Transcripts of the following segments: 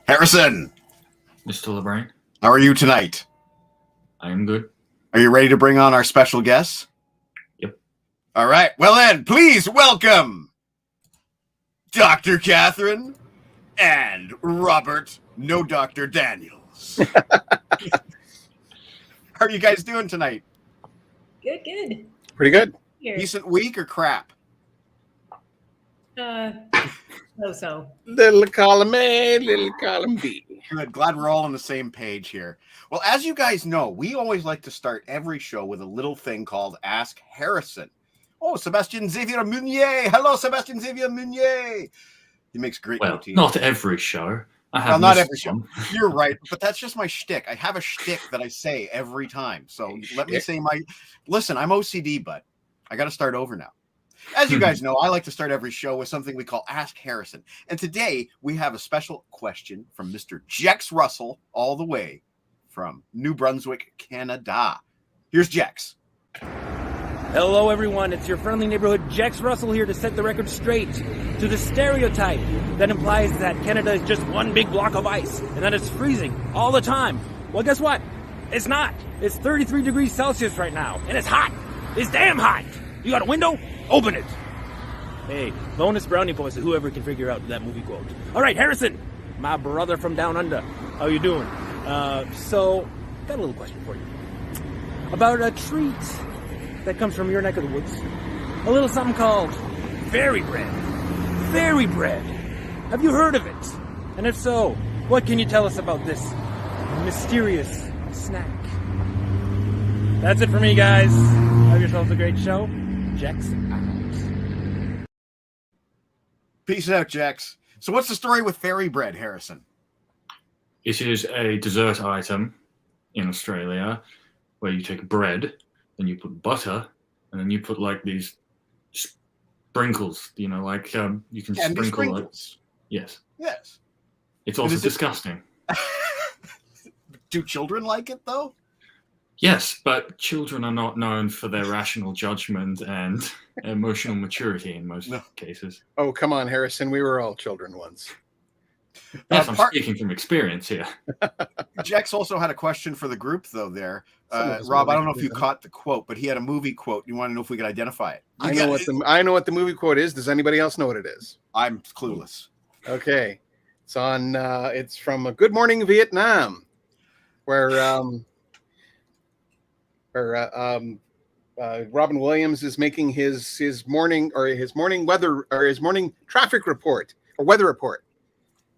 Harrison, Mr. LeBrain, how are you tonight? I am good. Are you ready to bring on our special guests? Yep. All right. Well then, please welcome Dr. Kathryn and Robert, no Dr. Daniels. How are you guys doing tonight? Good. Pretty good. Here. Decent week or crap? So. Little column A, little column B. Good. Glad we're all on the same page here. Well, as you guys know, we always like to start every show with a little thing called Ask Harrison. Oh, Sebastian Xavier Meunier. Hello, Sebastian Xavier Meunier. He makes great routines. Not every show. Not every show. You're right, but that's just my shtick. I have a shtick that I say every time. So let me say listen, I'm OCD, but I got to start over now. As you guys know, I like to start every show with something we call Ask Harrison. And today we have a special question from Mr. Jex Russell, all the way from New Brunswick, Canada. Here's Jex. Hello, everyone. It's your friendly neighborhood Jex Russell here to set the record straight to the stereotype that implies that Canada is just one big block of ice and that it's freezing all the time. Well, guess what? It's not. It's 33 degrees Celsius right now, and it's hot. It's damn hot. You got a window? Open it. Hey, bonus brownie points to whoever can figure out that movie quote. All right, Harrison, my brother from down under. How you doing? So, got a little question for you. About a treat that comes from your neck of the woods. A little something called fairy bread. Fairy bread. Have you heard of it? And if so, what can you tell us about this mysterious snack? That's it for me, guys. Have yourselves a great show. Jex out. Peace out, Jex. So what's the story with fairy bread, Harrison? It is a dessert item in Australia where you take bread and you put butter and then you put like these sprinkles, you can Candy sprinkle sprinkles. Yes. It's And also is it- disgusting. Do children like it, though? Yes, but children are not known for their rational judgment and emotional maturity in most cases. Oh, come on, Harrison. We were all children once. Yes, I'm speaking from experience here. Jex also had a question for the group, though, there. Rob, Rob, I don't know if you caught the quote, but he had a movie quote. You want to know if we could identify it? I know what the movie quote is. Does anybody else know what it is? I'm clueless. Okay. It's on it's from Good Morning Vietnam, where Robin Williams is making his morning traffic report or weather report.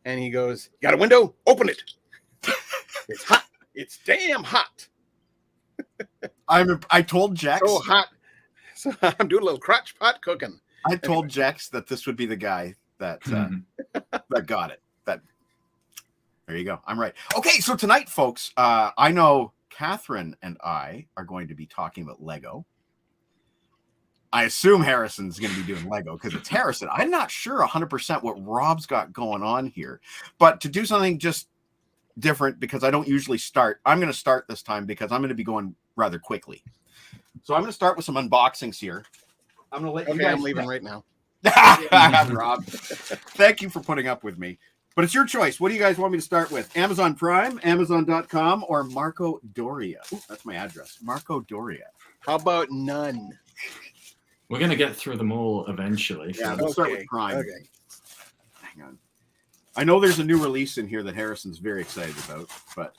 And he goes, "You got a window? Open it. It's hot. It's damn hot." I told Jex. So hot. So I'm doing a little crotch pot cooking. I told Jex that this would be the guy that that got it. There you go. I'm right. Okay, so tonight, folks, I know Kathryn and I are going to be talking about Lego. I assume Harrison's going to be doing Lego because it's Harrison. I'm not sure 100% what Rob's got going on here. But to do something just different, because I don't usually start, I'm going to start this time because I'm going to be going rather quickly. So I'm going to start with some unboxings here. I'm going to let you guys... I'm leaving right now. Rob, thank you for putting up with me. But it's your choice. What do you guys want me to start with? Amazon Prime, Amazon.com, or Marco Doria? Ooh, that's my address. Marco Doria. How about none? We're going to get through them all eventually. Yeah, let's start with Prime. Okay. Hang on. I know there's a new release in here that Harrison's very excited about, but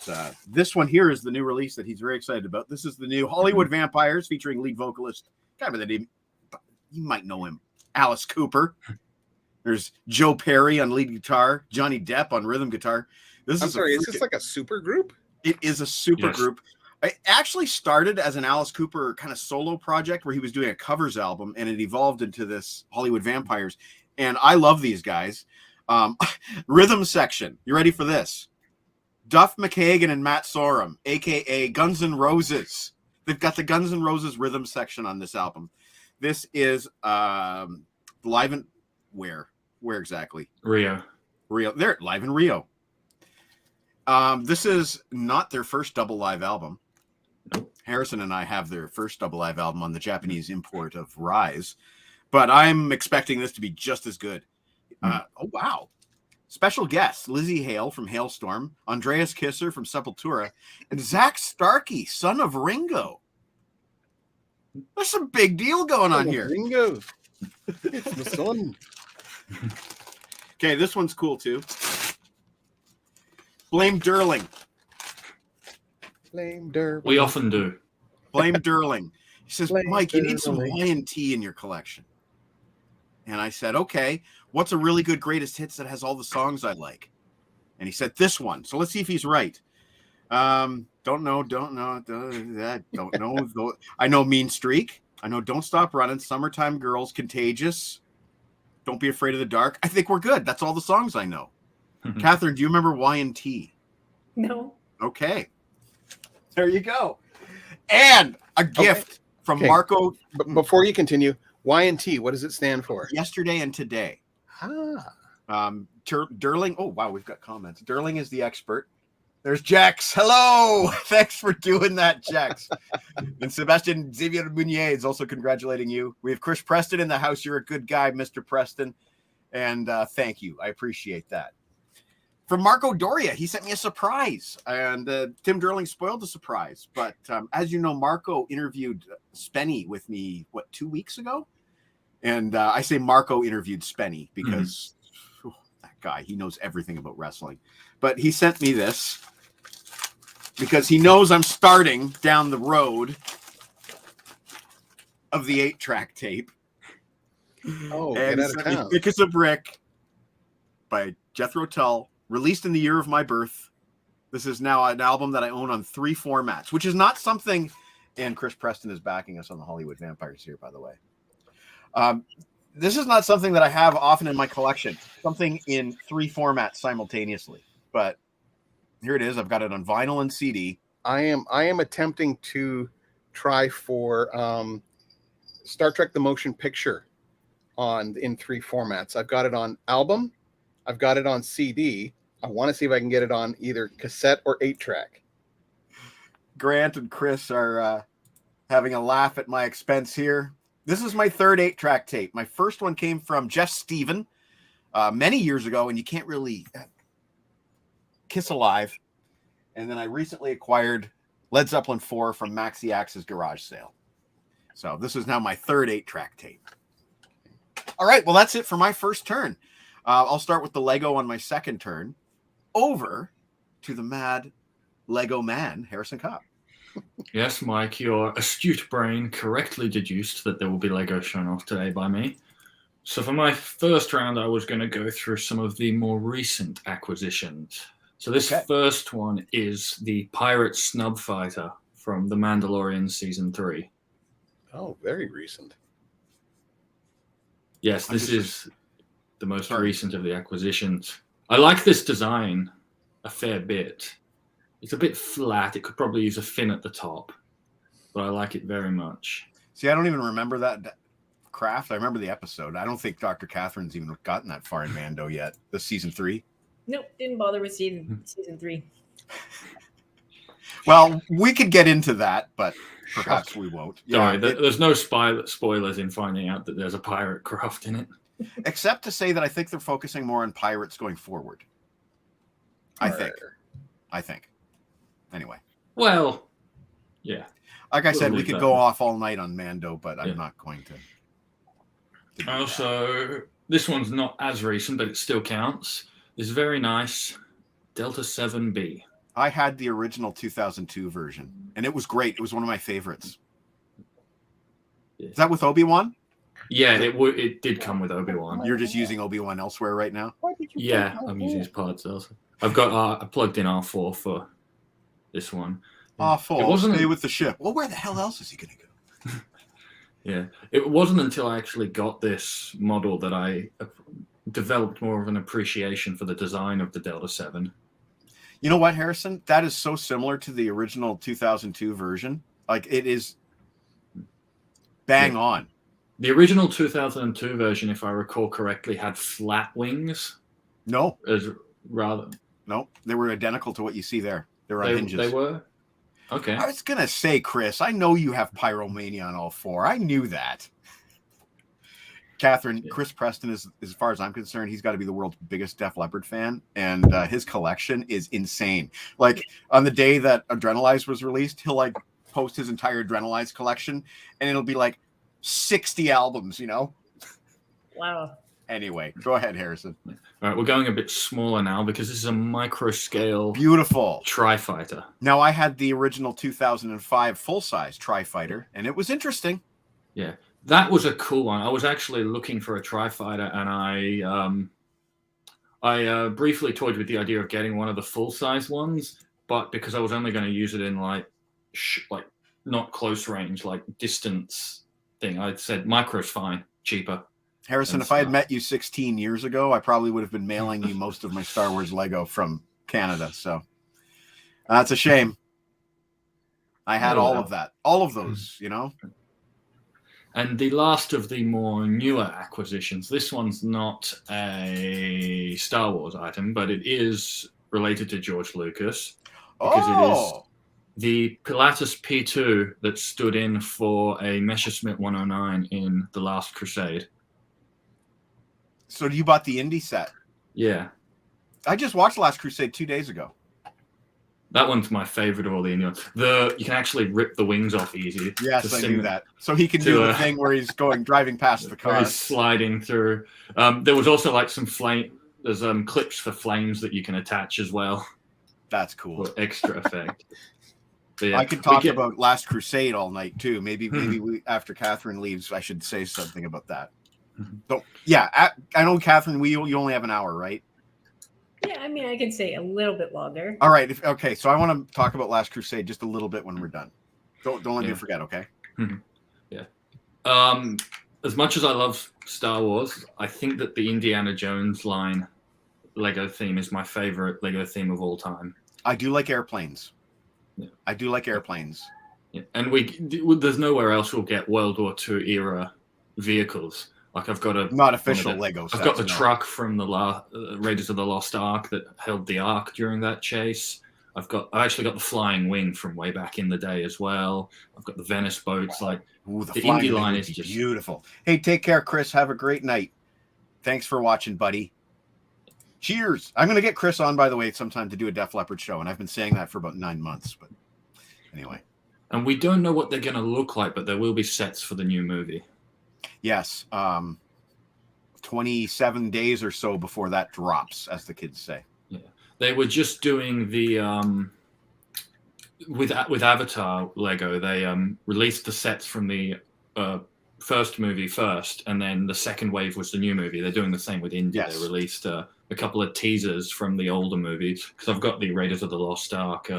this one here is the new release that he's very excited about. This is the new Hollywood Vampires featuring lead vocalist, kind of the name, you might know him, Alice Cooper. There's Joe Perry on lead guitar, Johnny Depp on rhythm guitar. Is this like a super group? It is a super group. It actually started as an Alice Cooper kind of solo project where he was doing a covers album, and it evolved into this Hollywood Vampires. And I love these guys. Rhythm section. You ready for this? Duff McKagan and Matt Sorum, a.k.a. Guns N' Roses. They've got the Guns N' Roses rhythm section on this album. This is live in where exactly? Rio. They're live in Rio. This is not their first double live album. Nope. Harrison and I have their first double live album on the Japanese import of Rise, but I'm expecting this to be just as good. Oh, wow. Special guests, Lizzie Hale from Hailstorm, Andreas Kisser from Sepultura, and Zach Starkey, son of Ringo. There's some big deal going on here. Ringo. It's the sun. Okay, this one's cool too. Blame Durling. Blame Durling. We often do. Blame Durling. He says, Blame Mike, you need some Durling. Y&T in your collection. And I said, okay, what's a really good greatest hits that has all the songs I like? And he said, this one. So let's see if he's right. Don't know. I know Mean Streak. I know Don't Stop Running, Summertime Girls, Contagious, Don't Be Afraid of the Dark. I think we're good. That's all the songs I know. Kathryn, do you remember Y&T? No. Okay. There you go. And a gift from Okay. Marco. But before you continue, Y&T, what does it stand for? Yesterday and today. Durling. Oh, wow. We've got comments. Durling is the expert. There's Jax. Hello. Thanks for doing that, Jax. And Sebastian Xavier Munier is also congratulating you. We have Chris Preston in the house. You're a good guy, Mr. Preston. And thank you. I appreciate that. From Marco Doria, he sent me a surprise. And Tim Durling spoiled the surprise. But as you know, Marco interviewed Spenny with me, 2 weeks ago? And I say Marco interviewed Spenny because that guy, he knows everything about wrestling. But he sent me this because he knows I'm starting down the road of the 8-track tape. Oh, And get out of town. Thick as a Brick by Jethro Tull, released in the year of my birth. This is now an album that I own on 3 formats, which is not something, and Chris Preston is backing us on the Hollywood Vampires here, by the way. This is not something that I have often in my collection, something in 3 formats simultaneously. But here it is. I've got it on vinyl and CD. I am attempting to try for Star Trek the Motion Picture in 3 formats. I've got it on album, I've got it on CD. I want to see if I can get it on either cassette or 8-track. Grant and Chris are having a laugh at my expense here. This is my 3rd 8-track tape. My first one came from Jeff Steven many years ago, and you can't really Kiss Alive. And then I recently acquired Led Zeppelin 4 from Maxi Axe's garage sale. So this is now my 3rd 8-track tape. All right, well, that's it for my first turn. I'll start with the Lego on my second turn. Over to the mad Lego man, Harrison Cobb. Yes, Mike, your astute brain correctly deduced that there will be Lego shown off today by me. So for my first round, I was going to go through some of the more recent acquisitions. So this first one is the Pirate Snub Fighter from The Mandalorian Season 3. Oh, very recent. Yes, this is the most recent of the acquisitions. I like this design a fair bit. It's a bit flat. It could probably use a fin at the top, but I like it very much. See, I don't even remember that craft. I remember the episode. I don't think Dr. Kathryn's even gotten that far in Mando yet. This season 3. Nope, didn't bother with season 3. Well, we could get into that, but perhaps we won't. Sorry, there's no spoilers in finding out that there's a pirate craft in it. Except to say that I think they're focusing more on pirates going forward. I think. Anyway. Well, yeah. Like I said, we could go off all night on Mando, but I'm not going to. Also, this one's not as recent, but it still counts. This very nice Delta 7B. I had the original 2002 version, and it was great. It was one of my favorites. Yeah. Is that with Obi-Wan? Yeah, it did come with Obi-Wan. You're just using Obi-Wan elsewhere right now? Yeah, I'm using his parts also. I've got I plugged in R4 for this one. R4, stay with the ship. Well, where the hell else is he going to go? Yeah, it wasn't until I actually got this model that I developed more of an appreciation for the design of the Delta 7. You know what, Harrison? That is so similar to the original 2002 version. Like, it is bang on. The original 2002 version, if I recall correctly, had flat wings. No. No, they were identical to what you see there. They were on hinges. They were? Okay. I was going to say, Chris, I know you have Pyromania on all 4. I knew that. Kathryn, Chris Preston is, as far as I'm concerned, he's got to be the world's biggest Def Leppard fan, and his collection is insane. Like on the day that Adrenalize was released, he'll like post his entire Adrenalize collection, and it'll be like 60 albums, you know? Wow. Anyway, go ahead, Harrison. All right, we're going a bit smaller now because this is a micro scale Beautiful Tri-Fighter. Now, I had the original 2005 full-size Tri-Fighter, and it was interesting. Yeah, that was a cool one. I was actually looking for a Tri-Fighter, and I briefly toyed with the idea of getting one of the full-size ones, but because I was only going to use it in like not close range, like distance thing, I said micro's fine, cheaper. Harrison, if I had met you 16 years ago, I probably would have been mailing you most of my Star Wars Lego from Canada. So that's a shame. I had all of that, all of those, you know. And the last of the more newer acquisitions, this one's not a Star Wars item, but it is related to George Lucas because it is the Pilatus P2 that stood in for a Messerschmitt 109 in The Last Crusade. So you bought the indie set? Yeah. I just watched Last Crusade 2 days ago. That one's my favorite of all the indie ones. You can actually rip the wings off easy. Yes, I knew that. So he can do the thing where he's driving past the car. He's sliding through. There was also like some flame. There's clips for flames that you can attach as well. That's cool. For extra effect. Yeah, I could talk about Last Crusade all night too. Maybe after Kathryn leaves, I should say something about that. So yeah, I know Kathryn. You only have an hour, right? Yeah, I mean, I can say a little bit longer. All right. Okay. So I want to talk about Last Crusade just a little bit when we're done. Don't let me forget. Okay. Yeah. As much as I love Star Wars, I think that the Indiana Jones line Lego theme is my favorite Lego theme of all time. I do like airplanes. Yeah. I do like airplanes. Yeah. And there's nowhere else we'll get World War II era vehicles. Like I've got not official Lego sets, I've got the truck from the Raiders of the Lost Ark that held the Ark during that chase. I actually got the flying wing from way back in the day as well. I've got the Venice boats. Like the Indy line is just beautiful. Hey, take care, Chris. Have a great night. Thanks for watching, buddy. Cheers. I'm going to get Chris on, by the way, sometime to do a Def Leppard show, and I've been saying that for about 9 months. But anyway. And we don't know what they're going to look like, but there will be sets for the new movie. Yes. 27 days or so before that drops, as the kids say. Yeah. They were just doing the with Avatar Lego. They released the sets from the first movie first, and then the second wave was the new movie. They're doing the same with India. Yes. They released a couple of teasers from the older movies because I've got the Raiders of the Lost Ark,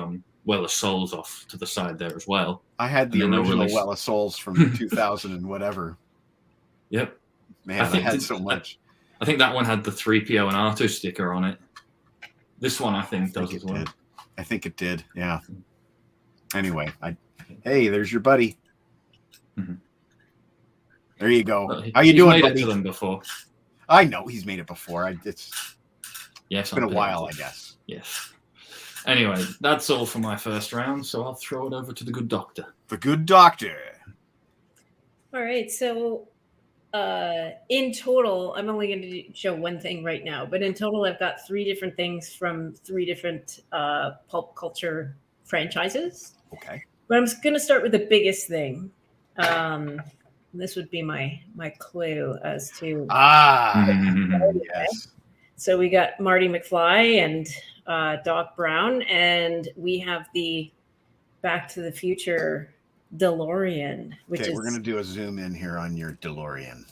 Well of Souls off to the side there as well. I had the original Well of Souls from 2000 and whatever. Yep. Man, I had so much. I think that one had the 3PO and R2 sticker on it. This one, I think does as well. I think it did. Yeah. Anyway, hey, there's your buddy. Mm-hmm. There you go. Well, how you doing, made buddy? It to them before. I know he's made it before. It's been a while, I guess. Yes. Anyway, that's all for my first round, so I'll throw it over to the good doctor. The good doctor. All right, so in total, I'm only going to show one thing right now, but in total, I've got 3 different things from 3 different pulp culture franchises. Okay. But I'm going to start with the biggest thing. This would be my clue as to. Yes. So we got Marty McFly and Doc Brown, and we have the Back to the Future DeLorean, which is. We're going to do a zoom in here on your DeLorean.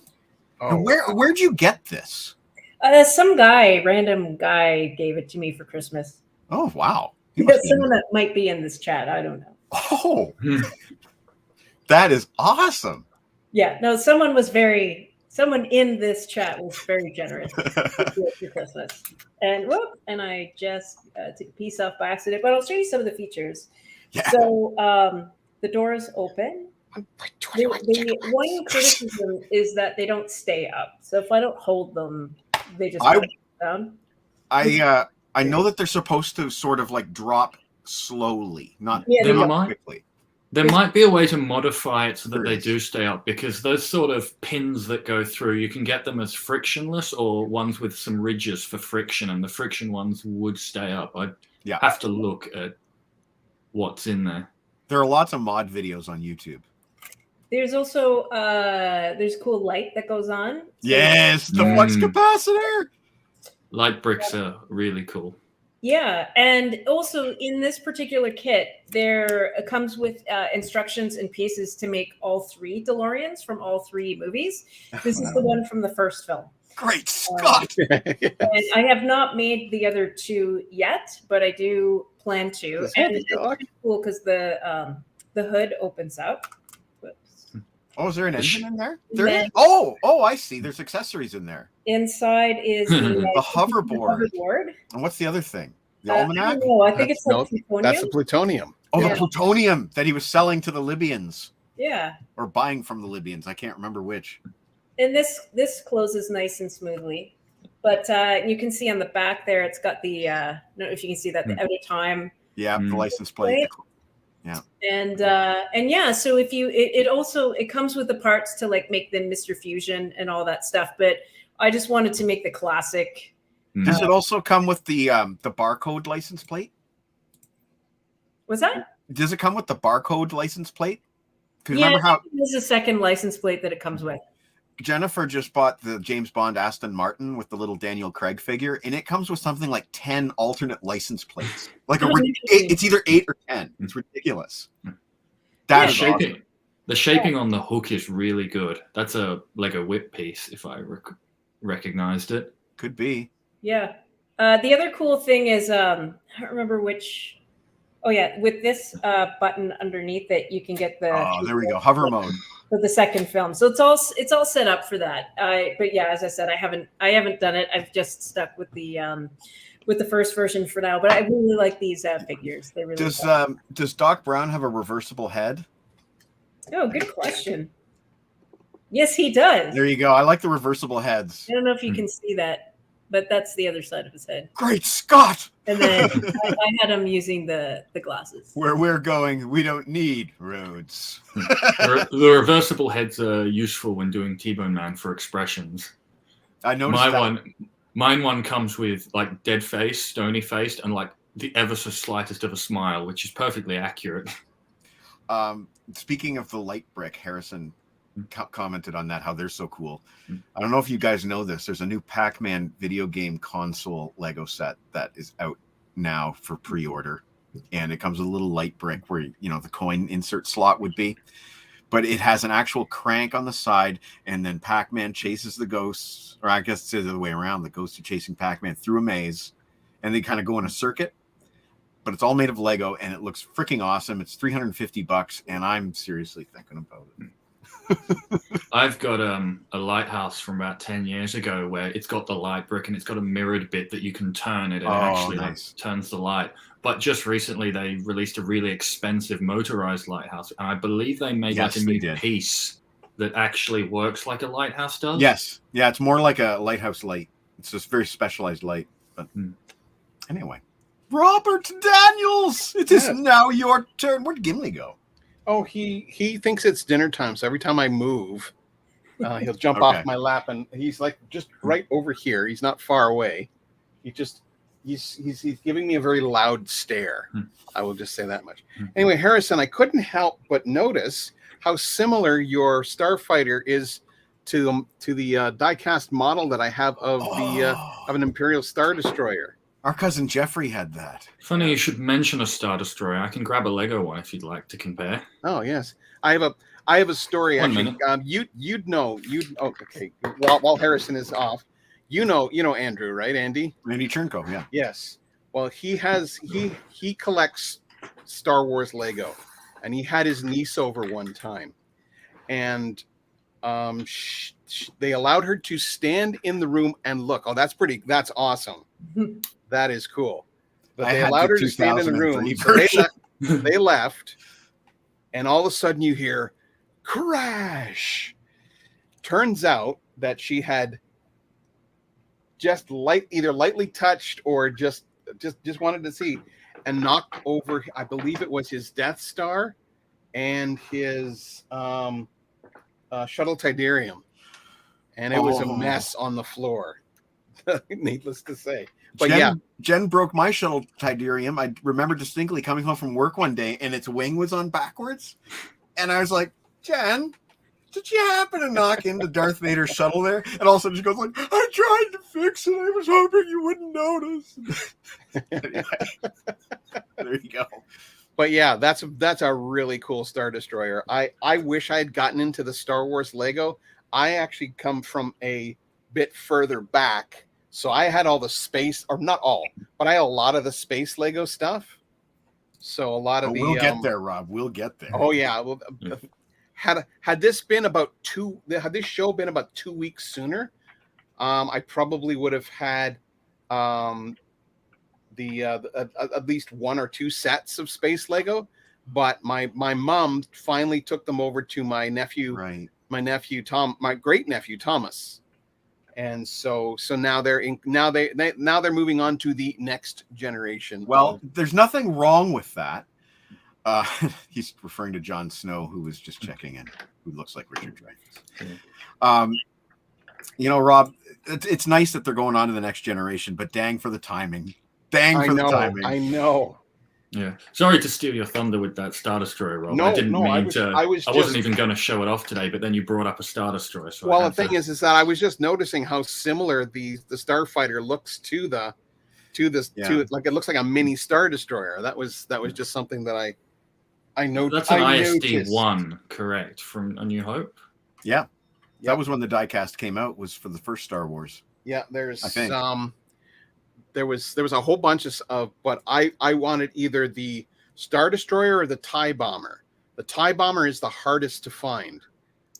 Oh, where'd you get this? Some random guy gave it to me for Christmas. Oh, wow. Someone that might be in this chat. I don't know. Oh, that is awesome. Yeah, no, someone in this chat was very generous for Christmas. And I just took a piece off by accident, but I'll show you some of the features. Yeah. So the doors open. The one criticism is that they don't stay up. So if I don't hold them, they just go down. I know that they're supposed to sort of like drop slowly, not quickly. There might be a way to modify it so that There they is. do stay up, because those sort of pins that go through, you can get them as frictionless or ones with some ridges for friction, and the friction ones would stay up. I'd Yeah. have to look at what's in there. There are lots of mod videos on YouTube. There's also there's cool light that goes on. So Yes, the flux capacitor. Light bricks are really cool. yeah, and also in this particular kit, there comes with instructions and pieces to make all 3 DeLoreans from all 3 movies. This is the one from the first film. Great Scott! And I have not made the other 2 yet, but I do plan to. Does And it it's look- cool because the hood opens up. Whoops. Oh, is there an engine in there? And There then is. Oh, I see. There's accessories in there. inside is the hoverboard. hoverboard. And what's the other thing? The I almanac? don't know. I think it's like Nope, plutonium. That's the plutonium. Oh, Yeah. the plutonium that he was selling to the Libyans Yeah. or buying from the Libyans. I can't remember which. And this closes nice and smoothly. But you can see on the back there, it's got the I don't know if you can see that, the out of time. Yeah, the license plate. And yeah, so if you it also it comes with the parts to like make the Mr. Fusion and all that stuff. But I just wanted to make the classic. Does it also come with the barcode license plate? What's that? Does it come with the barcode license plate? Because Yeah, remember how there's a second license plate that it comes with. Jennifer just bought the James Bond Aston Martin with the little Daniel Craig figure, and it comes with something like 10 alternate license plates. Like it's either 8 or 10. It's ridiculous. That is awesome. The shaping on the hook is really good. That's like a whip piece, if I recognized it. Could be. Yeah. The other cool thing is I don't remember which. Oh yeah, with this button underneath it, you can get the. Oh, there we go. Hover mode. For the second film, so it's all set up for that. But yeah, as I said, I haven't done it. I've just stuck with the first version for now. But I really like these figures. They really does Doc Brown have a reversible head? Oh, good question. Yes, he does. There you go. I like the reversible heads. I don't know if you can see that, but that's the other side of his head. Great Scott! And then I had him using the glasses. Where we're going, we don't need roads. The reversible heads are useful when doing T-Bone Man for expressions. I noticed Mine one comes with like dead face, stony faced, and like the ever so slightest of a smile, which is perfectly accurate. Speaking of the light brick, Harrison commented on that, how they're so cool. I don't know if you guys know this. There's a new Pac-Man video game console Lego set that is out now for pre-order, and it comes with a little light brick where the coin insert slot would be, but it has an actual crank on the side, and then Pac-Man chases the ghosts, or I guess it's the other way around. The ghosts are chasing Pac-Man through a maze, and they kind of go in a circuit. But it's all made of Lego, and it looks freaking awesome. It's $350, and I'm seriously thinking about it. I've got a lighthouse from about 10 years ago where it's got the light brick and it's got a mirrored bit that you can turn and it actually nice. turns the light. But just recently they released a really expensive motorized lighthouse, and I believe they made like a new piece that actually works like a lighthouse does. Yes. Yeah, it's more like a lighthouse light. It's just very specialized light. But anyway. Robert Daniels! It is now your turn. Where'd Gimli go? Oh, he thinks it's dinner time, so every time I move, he'll jump off my lap, and he's like just right over here. He's not far away. He's giving me a very loud stare. I will just say that much. Anyway, Harrison, I couldn't help but notice how similar your Starfighter is to the die-cast model that I have of of an Imperial Star Destroyer. Our cousin Jeffrey had that. Funny you should mention a Star Destroyer. I can grab a Lego one if you'd like to compare. Oh yes, I have a story. One actually. minute. You'd know. Okay. While Harrison is off, you know Andrew, right? Andy Chernko, yeah. Yes. Well, he collects Star Wars Lego, and he had his niece over one time, and they allowed her to stand in the room and look. Oh, that's awesome. That is cool. But they allowed her to stand in the room. So they left, and all of a sudden you hear crash. Turns out that she had just either lightly touched or just wanted to see, and knocked over, I believe it was his Death Star, and his shuttle Tidarium, and it was a mess on the floor. Needless to say, but Jen broke my shuttle Tidarium. I remember distinctly coming home from work one day, and its wing was on backwards, and I was like, Jen, did you happen to knock into Darth Vader's shuttle there? And all of a sudden she goes like, I tried to fix it. I was hoping you wouldn't notice. There you go. But yeah, that's a really cool Star Destroyer. I wish I had gotten into the Star Wars Lego. I actually come from a bit further back. So I had all the space, or not all, but I had a lot of the space Lego stuff. So a lot of we'll get there, Rob. We'll get there. Oh yeah. Well, had this show been about 2 weeks sooner, I probably would have had at least 1 or 2 sets of space Lego. But my mom finally took them over to my nephew, my great nephew Thomas, and so now they're moving on to the next generation. Well, there's nothing wrong with that. He's referring to Jon Snow, who was just checking in, who looks like Richard Dreyfuss. Rob, it's nice that they're going on to the next generation, but dang for the timing. The timing. I know. Yeah. Sorry to steal your thunder with that Star Destroyer, Rob. No, I didn't mean to. I wasn't even going to show it off today, but then you brought up a Star Destroyer. So well, the thing is that I was just noticing how similar the Starfighter looks to like it looks like a mini Star Destroyer. That was just something that I know. That's an ISD-1, correct, from A New Hope? Yeah. That was when the diecast came out, was for the first Star Wars. Yeah, there was a whole bunch of but I wanted either the Star Destroyer or the TIE Bomber. The TIE Bomber is the hardest to find.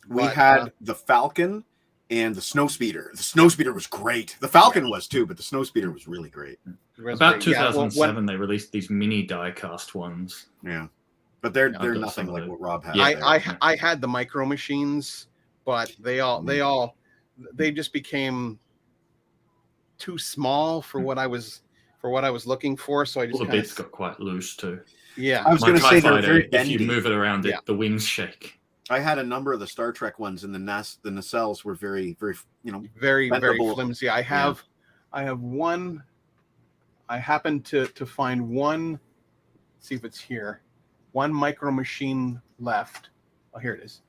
We had the Falcon and the Snowspeeder. The Snowspeeder was great. The Falcon was too, but the Snowspeeder was really great. About 2007, they released these mini diecast ones. Yeah. But they're nothing like what Rob had. I had the Micro Machines, but they just became too small for what I was looking for. So I just the bits got quite loose too. Yeah, I was going to say they're very bendy. If you move it around, the wings shake. I had a number of the Star Trek ones, and the nacelles were very, very, very flimsy. I have one. I happened to find one. Let's see if it's here. One Micro Machine left. Oh, here it is.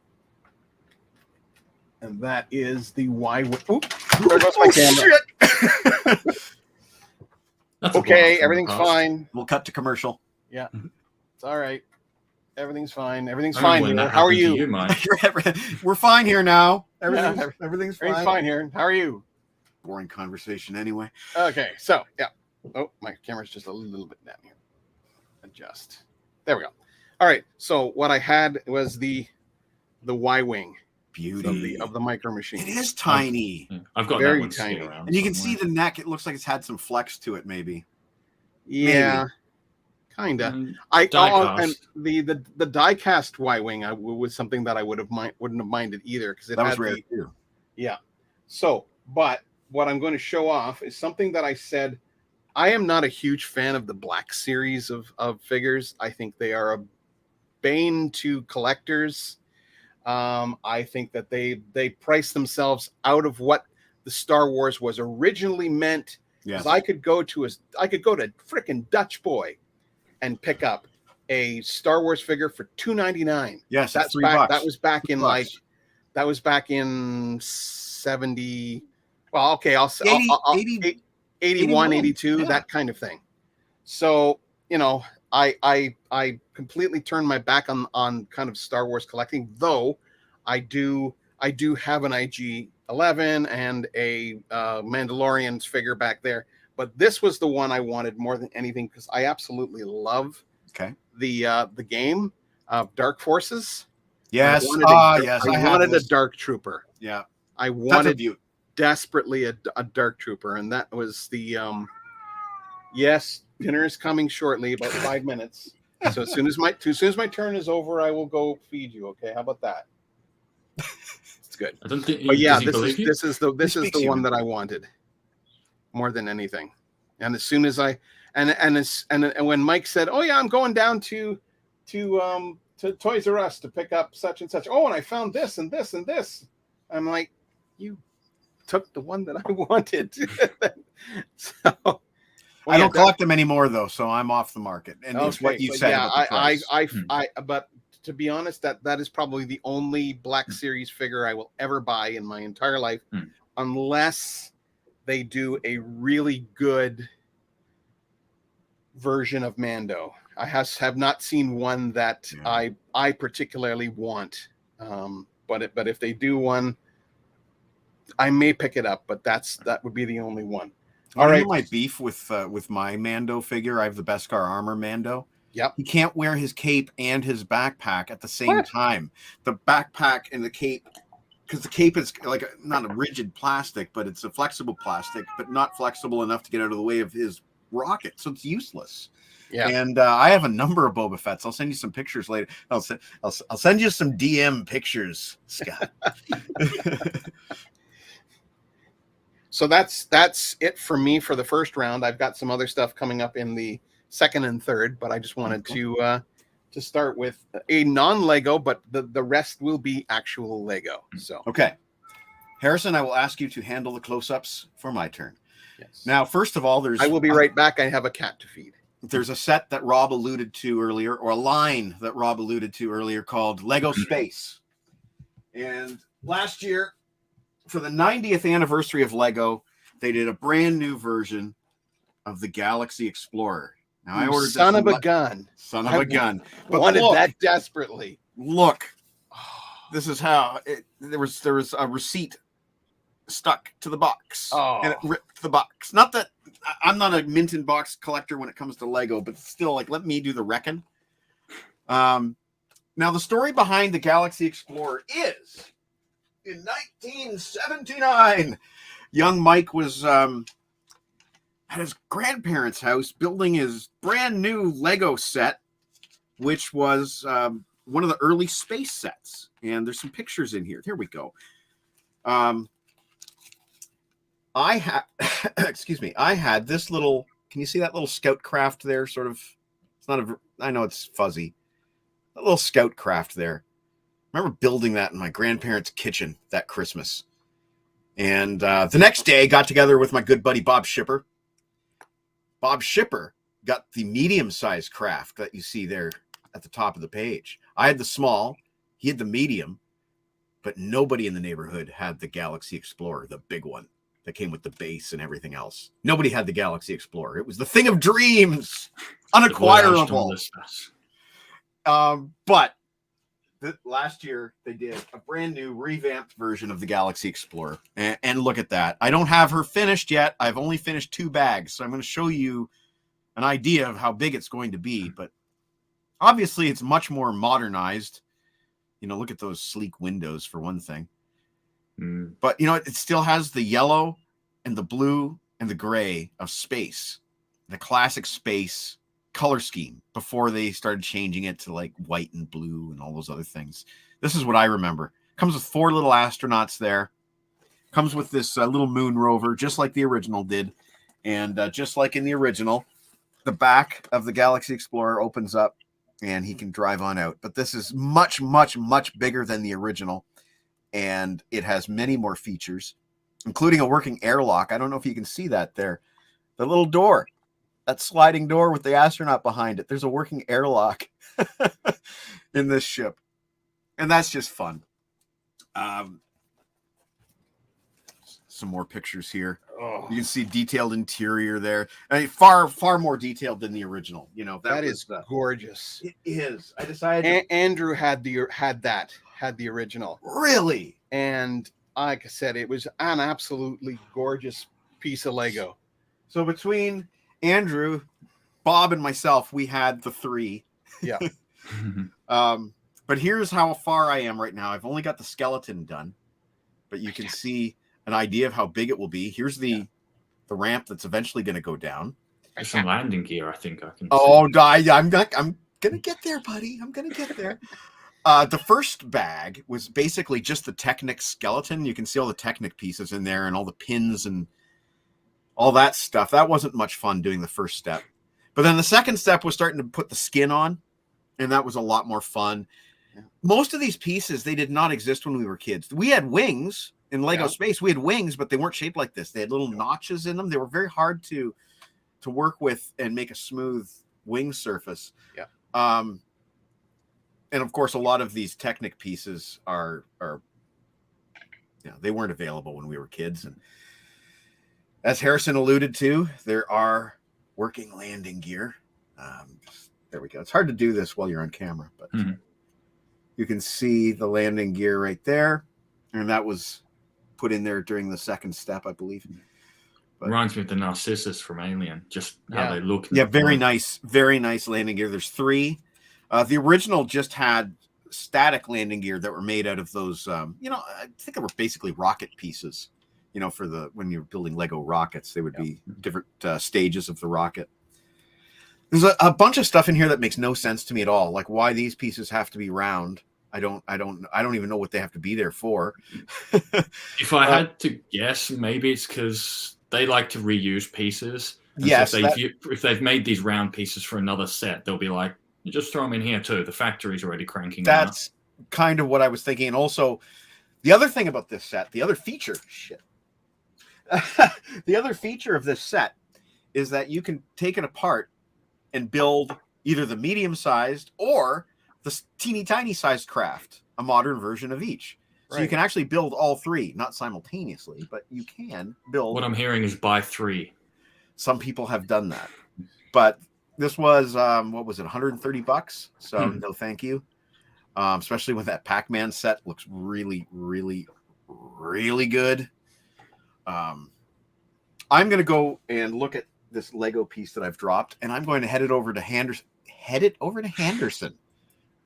And that is the Y. Oop, there goes my camera. Okay, everything's fine. We'll cut to commercial. Yeah, it's all right. Everything's fine. Everything's fine here. How are you? We're fine here now. Everything's fine. Everything's fine here. How are you? Boring conversation anyway. Okay, so yeah. Oh, my camera's just a little bit down here. Adjust. There we go. All right. So what I had was the Y-wing. Beauty of the Micro Machine. It is tiny. I've got very that one tiny, around and you can somewhere. see the neck. It looks like it's had some flex to it, maybe. Yeah, kind of. And the diecast Y-wing was something that I wouldn't have minded either because it was rare too. Yeah. So, but what I'm going to show off is something that I said. I am not a huge fan of the Black Series of figures. I think they are a bane to collectors. I think that they price themselves out of what the Star Wars was originally meant. Yes. I could go to frickin' Dutch Boy and pick up a Star Wars figure for $2.99. Yes, that's $3. That was back in 70. Well, okay, I'll 81, 82, yeah. That kind of thing. So, I completely turned my back on kind of Star Wars collecting, though I do have an IG-11 and a Mandalorian's figure back there. But this was the one I wanted more than anything because I absolutely love the game of Dark Forces. Yes, I wanted a Dark Trooper. Yeah, I wanted desperately a Dark Trooper, and that was the yes. Dinner is coming shortly, about 5 minutes. So as soon as my turn is over, I will go feed you. Okay, how about that? It's good. I don't think. But yeah, this is the one that I wanted more than anything. And as soon as and when Mike said, "Oh yeah, I'm going down to to Toys R Us to pick up such and such. Oh, and I found this and this and this. I'm like, you took the one that I wanted. So I don't collect them anymore though, so I'm off the market. And it's what you said. Yeah, about the price. but to be honest, that is probably the only Black Series figure I will ever buy in my entire life, unless they do a really good version of Mando. I have not seen one that I particularly want. But if they do one, I may pick it up. But that would be the only one. All right, my beef with my Mando figure. I have the Beskar armor Mando. Yep. He can't wear his cape and his backpack at the same time. The backpack and the cape, because the cape is like not a rigid plastic, but it's a flexible plastic, but not flexible enough to get out of the way of his rocket, so it's useless. Yeah. And I have a number of Boba Fett's. I'll send you some pictures later. I'll send you some DM pictures, Scott. So that's it for me for the first round. I've got some other stuff coming up in the second and third, but I just wanted to start with a non-Lego, but the rest will be actual Lego. So okay, Harrison, I will ask you to handle the close-ups for my turn. Yes. Now, first of all, I will be right back. I have a cat to feed. There's a set that Rob alluded to earlier, or a line that Rob alluded to earlier, called Lego Space. And last year, for the 90th anniversary of Lego, they did a brand new version of the Galaxy Explorer. Now I ordered son of a gun. Son of a gun. But wanted that desperately. Look, this is how there was a receipt stuck to the box, and it ripped the box. Not that I'm not a mint in box collector when it comes to Lego, but still, like, let me do the reckon. Now the story behind the Galaxy Explorer is, in 1979, young Mike was at his grandparents' house building his brand new Lego set, which was one of the early space sets. And there's some pictures in here. Here we go. I had this little, can you see that little scout craft there? Sort of, it's not I know it's fuzzy. A little scout craft there. I remember building that in my grandparents' kitchen that Christmas. And the next day, I got together with my good buddy Bob Shipper. Bob Shipper got the medium-sized craft that you see there at the top of the page. I had the small, he had the medium, but nobody in the neighborhood had the Galaxy Explorer, the big one that came with the base and everything else. Nobody had the Galaxy Explorer. It was the thing of dreams, unacquirable. But last year they did a brand new revamped version of the Galaxy Explorer, and look at that. I don't have her finished yet. I've only finished 2 bags, so I'm going to show you an idea of how big it's going to be. But obviously it's much more modernized. You know, look at those sleek windows for one thing. But you know, it still has the yellow and the blue and the gray of space, the classic space color scheme, before they started changing it to like white and blue and all those other things. This is what I remember. Comes with 4 little astronauts there. Comes with this little moon rover, just like the original did. And just like in the original, the back of the Galaxy Explorer opens up and he can drive on out. But this is much, much, much bigger than the original. And it has many more features, including a working airlock. I don't know if you can see that there. The little door. That sliding door with the astronaut behind it. There's a working airlock in this ship. And that's just fun. Some more pictures here. You can see detailed interior there. I mean, far, far more detailed than the original. You know, that is gorgeous. It is. I decided. Andrew had the original. Really? And like I said, it was an absolutely gorgeous piece of Lego. So between Andrew, Bob, and myself, we had the 3. Yeah. But here's how far I am right now. I've only got the skeleton done, but you can see an idea of how big it will be. Here's the ramp that's eventually going to go down. There's some landing gear, I think I can. Oh, I'm going to get there, buddy. I'm going to get there. The first bag was basically just the Technic skeleton. You can see all the Technic pieces in there and all the pins and all that stuff. That wasn't much fun doing the first step. But then the second step was starting to put the skin on. and that was a lot more fun. Yeah. Most of these pieces, they did not exist when we were kids. We had wings in Lego Yeah. Space. We had wings, but they weren't shaped like this. They had little notches in them. They were very hard to work with and make a smooth wing surface. Yeah. And of course, a lot of these Technic pieces are they weren't available when we were kids. And as Harrison alluded to, there are working landing gear. There we go. It's hard to do this while you're on camera, but you can see the landing gear right there. And that was put in there during the second step, I believe. But, reminds me of the Narcissus from Alien, just how they look. Yeah, very nice landing gear. There's 3. The original just had static landing gear that were made out of those, I think they were basically rocket pieces, for when you're building Lego rockets, they would be different stages of the rocket. There's a bunch of stuff in here that makes no sense to me at all. Like why these pieces have to be round. I don't even know what they have to be there for. If I had to guess, maybe it's because they like to reuse pieces. And yes. So if they've made these round pieces for another set, they'll be like, just throw them in here too. The factory's already cranking them out. That's kind of what I was thinking. And also, the other thing about this set, the other feature of this set is that you can take it apart and build either the medium-sized or the teeny tiny sized craft, a modern version of each. So you can actually build all 3, not simultaneously, but you can build. What I'm hearing is buy 3. Some people have done that, but this was what was it, $130? So no, thank you. Especially when that Pac-Man set looks really, really, really good. I'm gonna go and look at this Lego piece that I've dropped, and I'm going to head it over to Henderson.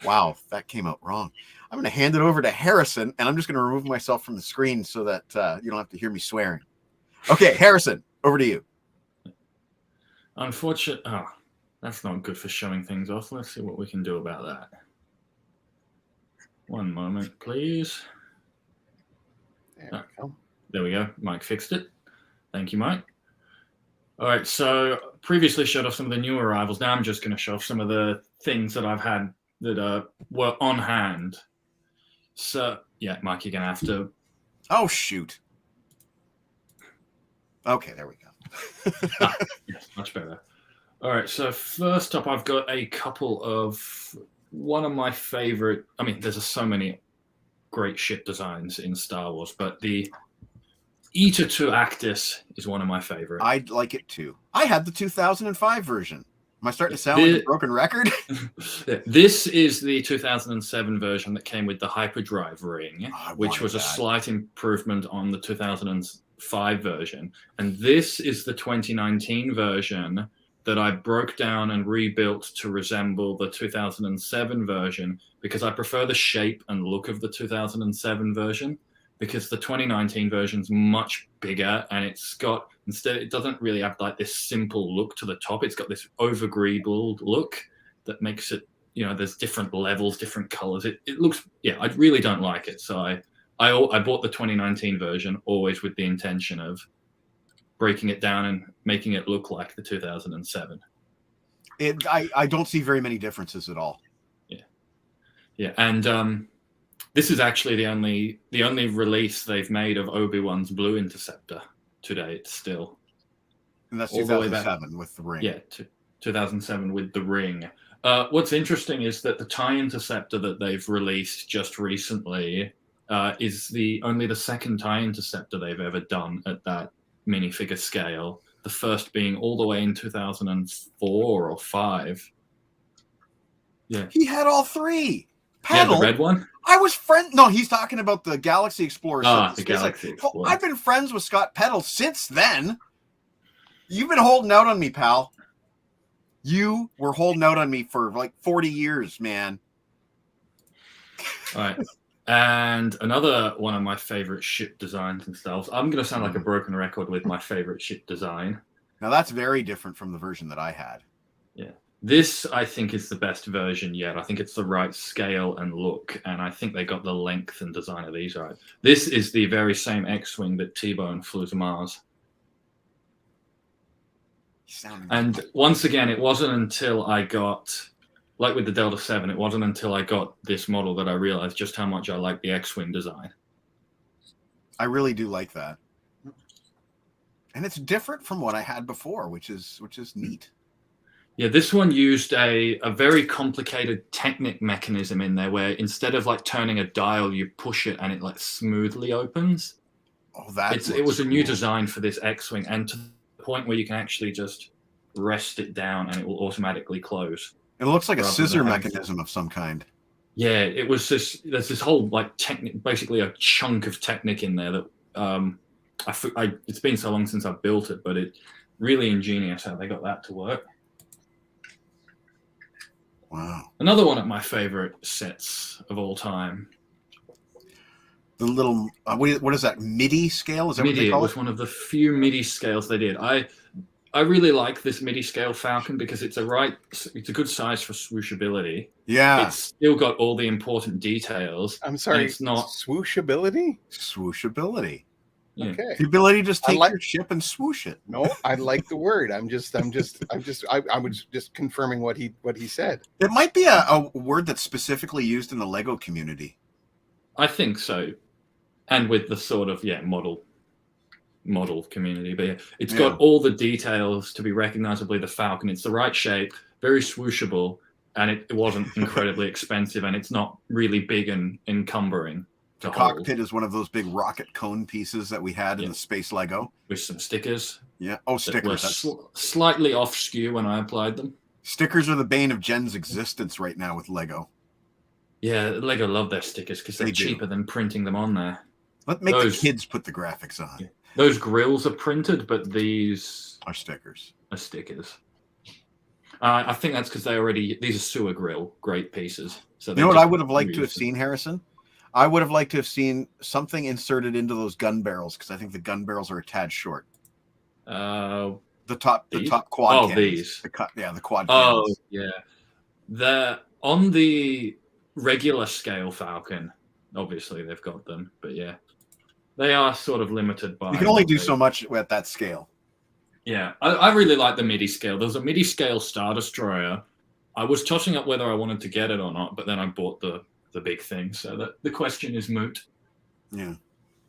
Wow, that came out wrong. I'm going to hand it over to Harrison, and I'm just going to remove myself from the screen so that you don't have to hear me swearing. Okay, Harrison, over to you. Unfortunately, that's not good for showing things off. Let's see what we can do about that. One moment, please. There we go. Mike fixed it. Thank you, Mike. All right, so previously showed off some of the new arrivals. Now I'm just going to show off some of the things that I've had that were on hand. So, yeah, Mike, you're going to have to... Oh, shoot. Okay, there we go. Yes, much better. All right, so first up, I've got a couple of one of my favorite... I mean, there's so many great ship designs in Star Wars, but the Eta 2 Actis is one of my favorites. I like it, too. I had the 2005 version. Am I starting to sound like a broken record? This is the 2007 version that came with the hyperdrive ring, which was a slight improvement on the 2005 version. And this is the 2019 version that I broke down and rebuilt to resemble the 2007 version because I prefer the shape and look of the 2007 version, because the 2019 version's much bigger and it's got... Instead, it doesn't really have like this simple look to the top. It's got this over-greebled look that makes it, there's different levels, different colors. It looks, I really don't like it. So I bought the 2019 version always with the intention of breaking it down and making it look like the 2007. I don't see very many differences at all. Yeah. And this is actually the only release they've made of Obi-Wan's Blue Interceptor to date still. And that's 2007 with the ring. Yeah, 2007 with the ring. What's interesting is that the TIE Interceptor that they've released just recently is only the second TIE Interceptor they've ever done at that minifigure scale. The first being all the way in 2004 or 5. Yeah. He had all 3. Yeah, the red one? No, he's talking about the Galaxy Explorer. The Galaxy Explorer. I've been friends with Scott Peddle since then. You've been holding out on me, pal. You were holding out on me for like 40 years, man. All right. And another one of my favorite ship designs and styles. I'm going to sound like a broken record with my favorite ship design. Now, that's very different from the version that I had. Yeah. This, I think, is the best version yet. I think it's the right scale and look, and I think they got the length and design of these right. This is the very same X-Wing that T-Bone flew to Mars. And once again, it wasn't until I got like with the Delta 7, it wasn't until I got this model that I realized just how much I like the X-Wing design. I really do like that. And it's different from what I had before, which is neat. Yeah, this one used a very complicated Technic mechanism in there where instead of like turning a dial, you push it and it like smoothly opens. Oh, it was a new design for this X-Wing, and to the point where you can actually just rest it down and it will automatically close. It looks like a scissor mechanism of some kind. Yeah, it was this. There's this whole like Technic, basically a chunk of Technic in there that it's been so long since I built it, but it really ingenious how they got that to work. Wow. Another one of my favorite sets of all time. The little what is that, MIDI scale? Is that MIDI, what they call it was one of the few MIDI scales they did. I really like this MIDI scale Falcon because it's a good size for swooshability. Yeah. It's still got all the important details. I'm sorry, it's not swooshability? Swooshability. Yeah. Okay. The ability to just take your ship and swoosh it. No, I like the word. I was just confirming what he said. It might be a word that's specifically used in the Lego community. I think so. And with the sort of model community, but yeah, it's got all the details to be recognizably the Falcon. It's the right shape, very swooshable, and it wasn't incredibly expensive, and it's not really big and encumbering. The cockpit is one of those big rocket cone pieces that we had in the Space Lego. With some stickers. Yeah. Oh, stickers. Slightly off skew when I applied them. Stickers are the bane of Jen's existence right now with Lego. Yeah, Lego love their stickers because they're cheaper than printing them on there. Let's make the kids put the graphics on. Yeah. Those grills are printed, but these are stickers. I think that's because these are sewer grill, great pieces. So you know what I would have liked to have seen, Harrison? I would have liked to have seen something inserted into those gun barrels because I think the gun barrels are a tad short. The top quad. Oh, these. The quad. Oh, cannons. yeah. On the regular scale Falcon, obviously they've got them, but yeah, they are sort of limited by. You can only do so much at that scale. Yeah, I really like the MIDI scale. There's a MIDI scale Star Destroyer. I was tossing up whether I wanted to get it or not, but then I bought the big thing, so that the question is moot. Yeah.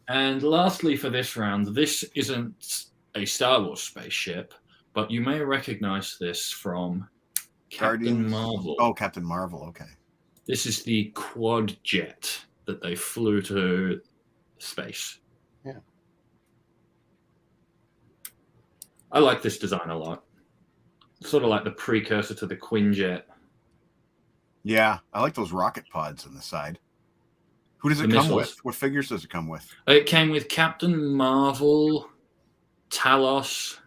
And lastly, for this round, this isn't a Star Wars spaceship, but you may recognize this from Captain Marvel. Oh, Captain Marvel. Okay. This is the quad jet that they flew to space. Yeah. I like this design a lot. Sort of like the precursor to the Quinjet. Yeah, I like those rocket pods on the side. Who does it come with? What figures does it come with? It came with Captain Marvel, Talos,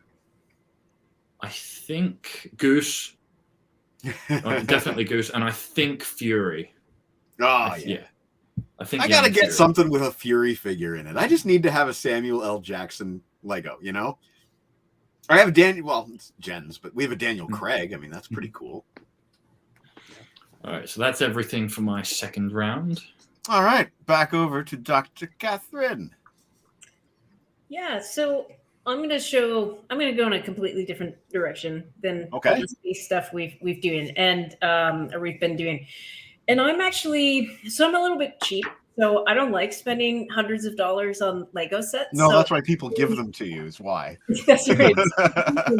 I think Goose. Definitely Goose, and I think Fury. Oh, yeah. I think I gotta get something with a Fury figure in it. I just need to have a Samuel L. Jackson Lego, you know? I have it's Jen's, but we have a Daniel Craig. I mean, that's pretty cool. All right, so that's everything for my second round. All right, back over to Dr. Kathryn. Yeah, so I'm going to go in a completely different direction than all the space stuff we've been doing. And I'm a little bit cheap. So I don't like spending hundreds of dollars on Lego sets. No, that's why people give them to you. Is why. That's right.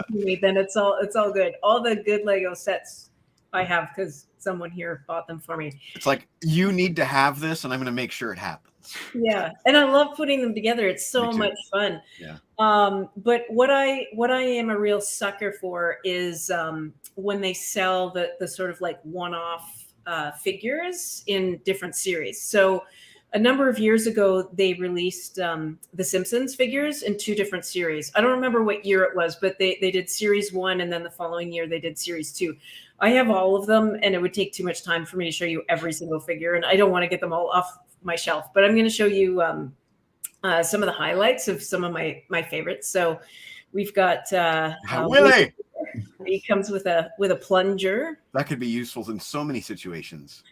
Then it's all good. All the good Lego sets I have because someone here bought them for me. It's like, you need to have this, and I'm going to make sure it happens. Yeah, and I love putting them together. It's so much fun. Yeah. But what I am a real sucker for is when they sell the sort of like one-off figures in different series. So a number of years ago, they released the Simpsons figures in 2 different series. I don't remember what year it was, but they did series 1, and then the following year they did series 2. I have all of them, and it would take too much time for me to show you every single figure, and I don't want to get them all off my shelf. But I'm going to show you some of the highlights of some of my favorites. So we've got Willie. He comes with a plunger. That could be useful in so many situations.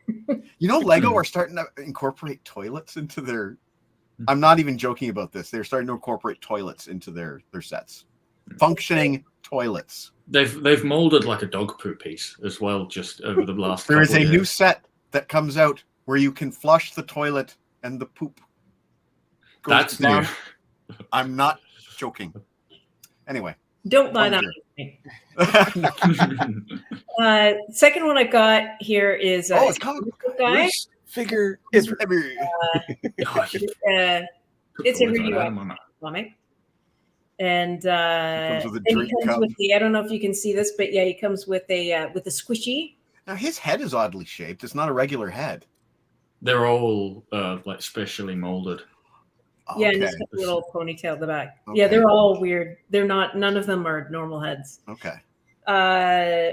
You know, Lego are starting to incorporate toilets into their. I'm not even joking about this. They're starting to incorporate toilets into their sets. Functioning toilets. They've molded like a dog poo piece as well, just over the last. There is a couple new years. set that comes out where you can flush the toilet and the poop goes That's down. new. I'm not joking. Anyway. Don't buy that. Second one I got here is it's comic book guy. Figure It's is It's a radioactive comic. And comes with a and drink he comes cup. with the, I don't know if you can see this, but yeah, he comes with a squishy. Now his head is oddly shaped. It's not a regular head. They're all like specially molded. Yeah, and Okay. it's got a little ponytail at the back. Okay. Yeah, they're all weird. They're not. None of them are normal heads. Okay.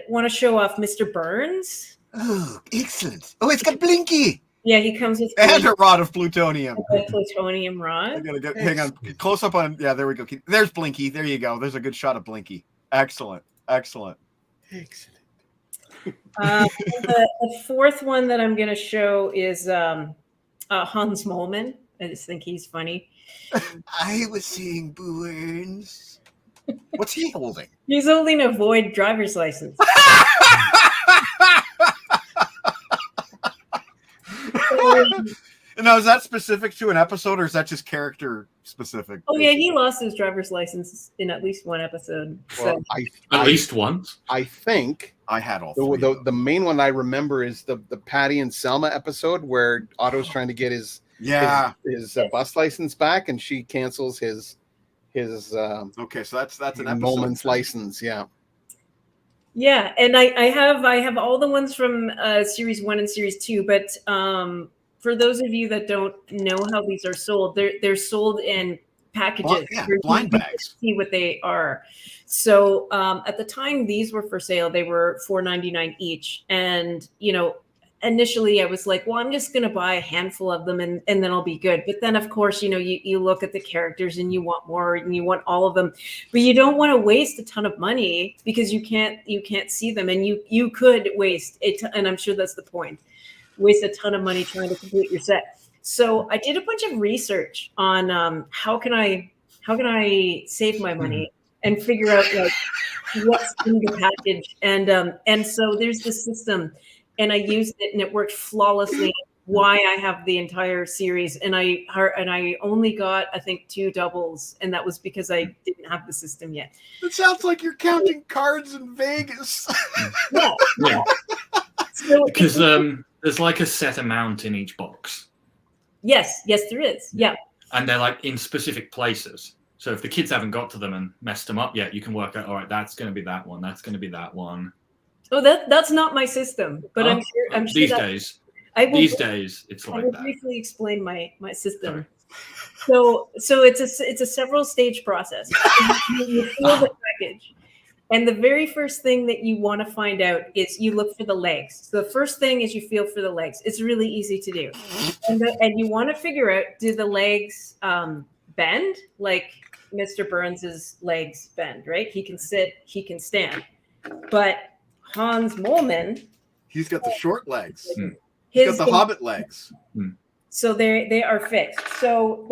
Want to show off Mr. Burns? Oh, excellent. Oh, it's got Blinky Yeah, he comes with and a rod of plutonium. a plutonium I rod. gotta get. Hang on. Close up on. Yeah, there we go. There's Blinky. There you go. There's a good shot of Blinky. Excellent. Excellent. The fourth one that I'm going to show is Hans Moleman. I just think he's funny. I was seeing Burns. What's he holding? He's holding a void driver's license. Now, is that specific to an episode, or is that just character specific? Oh yeah, he lost his driver's license in at least one episode. well, So At least once. I think I had all three. the main one I remember is the Patty and Selma episode where Otto's trying to get his bus license back, and she cancels his Okay, so that's an episode. Moleman's license. Yeah. yeah, and I have all the ones from series 1 and series 2, but for those of you that don't know how these are sold, they're sold in packages. Blind bags. See what they are. So at the time these were for sale, they were $4.99 each, and initially I was like, well, I'm just going to buy a handful of them and then I'll be good. But then of course, you look at the characters and you want more and you want all of them, but you don't want to waste a ton of money because you can't see them, and you could waste and I'm sure that's the point. Waste a ton of money trying to complete your set. So I did a bunch of research on how can I save my money and figure out like what's in the package. And so there's this system, and I used it and it worked flawlessly. Why I have the entire series, and I only got I think 2 doubles, and that was because I didn't have the system yet. It sounds like you're counting cards in Vegas. Yeah. So Because there's like a set amount in each box, yes, there is. Yeah. and they're like in specific places. So if the kids haven't got to them and messed them up yet, you can work out, all right, that's going to be that one. That's going to be that one. Oh, that's not my system, but Oh, I'm sure these that days, it's I like will that. briefly explain my system. So it's a several stage process. You feel the package, and the very first thing that you want to find out is you look for the legs. So the first thing is you feel for the legs. It's really easy to do, and you want to figure out, do the legs bend like Mr. Burns's legs bend? Right? He can sit, he can stand, but Hans Moleman, He's got the short legs. Hmm. He's got the hobbit legs. So they are fixed. So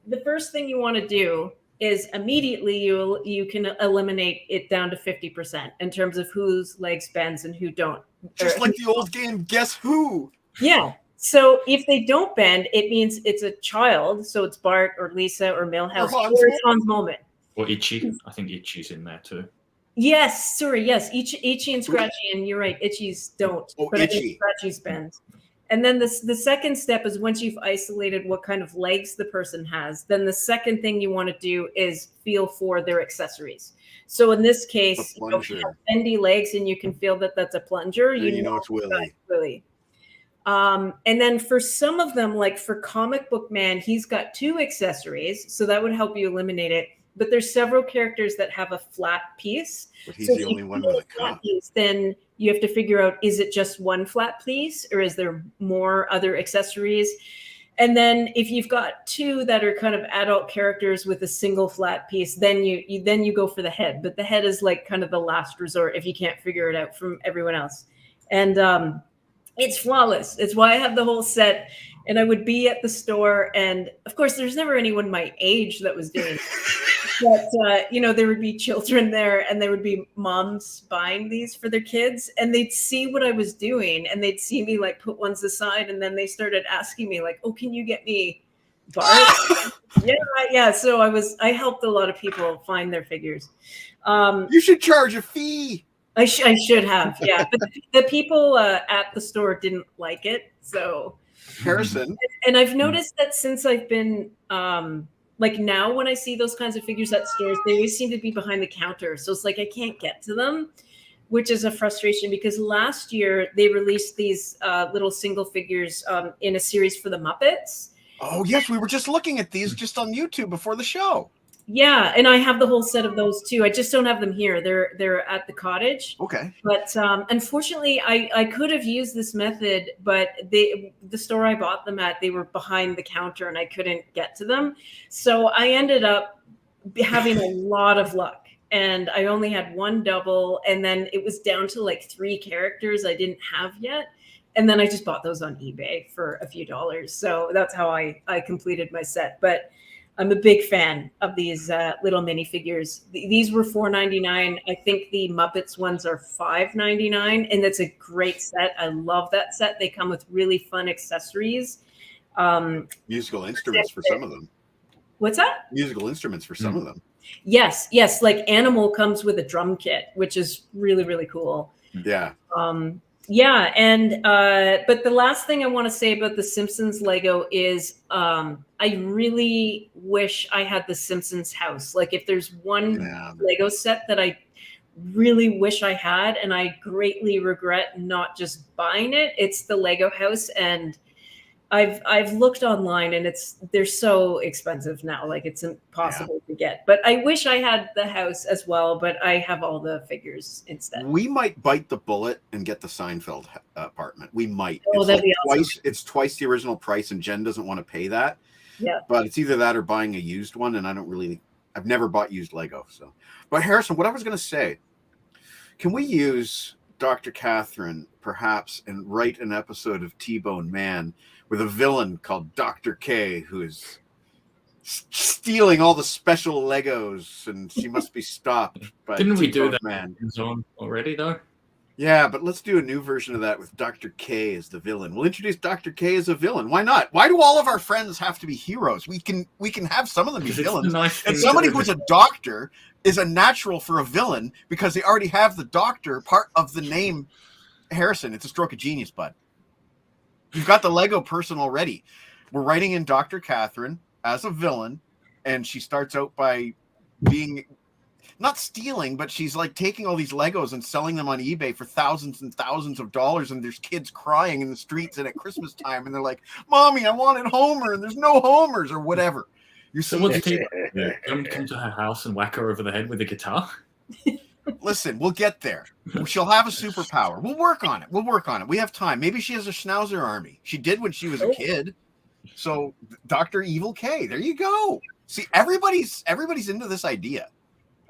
the first thing you want to do is immediately you can eliminate it down to 50% in terms of whose legs bends and who don't. Just like the old game, Guess Who? Yeah. So if they don't bend, it means it's a child. So it's Bart or Lisa or Milhouse or it's Hans Moleman. Or Itchy. I think Itchy's in there too. Yes, sorry, yes. Itchy and Scratchy, and you're right. Itchy's don't, but I think Scratchy's bend. And then the second step is, once you've isolated what kind of legs the person has, then the second thing you want to do is feel for their accessories. So in this case, if you have bendy legs and you can feel that that's a plunger, you know it's Willie. And then for some of them, like for Comic Book Man, he's got 2 accessories, so that would help you eliminate it. But there's several characters that have a flat piece. But he's the only one with a cup. Then you have to figure out, is it just one flat piece or is there more other accessories? And then if you've got 2 that are kind of adult characters with a single flat piece, then you go for the head. But the head is like kind of the last resort if you can't figure it out from everyone else. And it's flawless. It's why I have the whole set. And I would be at the store, and of course, there's never anyone my age that was doing it. But, there would be children there, and there would be moms buying these for their kids, and they'd see what I was doing, and they'd see me like put ones aside, and then they started asking me like, "Oh, can you get me bars?" Yeah. So I helped a lot of people find their figures. You should charge a fee. I should have, yeah. But the people at the store didn't like it, so. Harrison. And I've noticed that since I've been like now when I see those kinds of figures at stores, they always seem to be behind the counter. So it's like I can't get to them, which is a frustration because last year they released these little single figures in a series for the Muppets. Oh, yes. We were just looking at these just on YouTube before the show. Yeah, and I have the whole set of those too. I just don't have them here. They're at the cottage. Okay. But unfortunately, I could have used this method, but the store I bought them at, they were behind the counter and I couldn't get to them. So I ended up having a lot of luck. And I only had one double, and then it was down to like 3 characters I didn't have yet. And then I just bought those on eBay for a few dollars. So that's how I completed my set. But I'm a big fan of these little minifigures. These were $4.99. I think the Muppets ones are $5.99, and that's a great set. I love that set. They come with really fun accessories. Musical instruments for some of them. What's that? Musical instruments for some of them. Yes. Like Animal comes with a drum kit, which is really, really cool. Yeah. Yeah, and but the last thing I want to say about the Simpsons Lego is I really wish I had the Simpsons house. Like if there's one Lego set that I really wish I had, and I greatly regret not just buying it, it's the Lego house. And I've looked online, and they're so expensive now. Like it's impossible to get. But I wish I had the house as well. But I have all the figures instead. We might bite the bullet and get the Seinfeld apartment. We might. Oh, that'd be awesome. It's twice the original price, and Jen doesn't want to pay that. Yeah. But it's either that or buying a used one, and I've never bought used Lego. So, but Harrison, what I was going to say, can we use Dr. Kathryn perhaps and write an episode of T-Bone Man with a villain called Dr. K, who is stealing all the special Legos, and she must be stopped by Didn't we do T-Bone that Man. already, though? Yeah, but let's do a new version of that with Dr. K as the villain. We'll introduce Dr. K as a villain. Why not? Why do all of our friends have to be heroes? We can have some of them be villains. And somebody who's a doctor is a natural for a villain because they already have the doctor part of the name. Harrison, it's a stroke of genius, bud. You've got the Lego person already. We're writing in Dr. Kathryn as a villain, and she starts out by being not stealing, but she's like taking all these Legos and selling them on eBay for thousands and thousands of dollars, and there's kids crying in the streets and at Christmas time, and they're like, "Mommy, I wanted Homer," and there's no Homers or whatever. So what's come to her house and whack her over the head with a guitar? Listen, we'll get there. She'll have a superpower. We'll work on it. We have time. Maybe she has a Schnauzer army. She did when she was a kid. So Dr. Evil K, there you go. See, everybody's into this idea.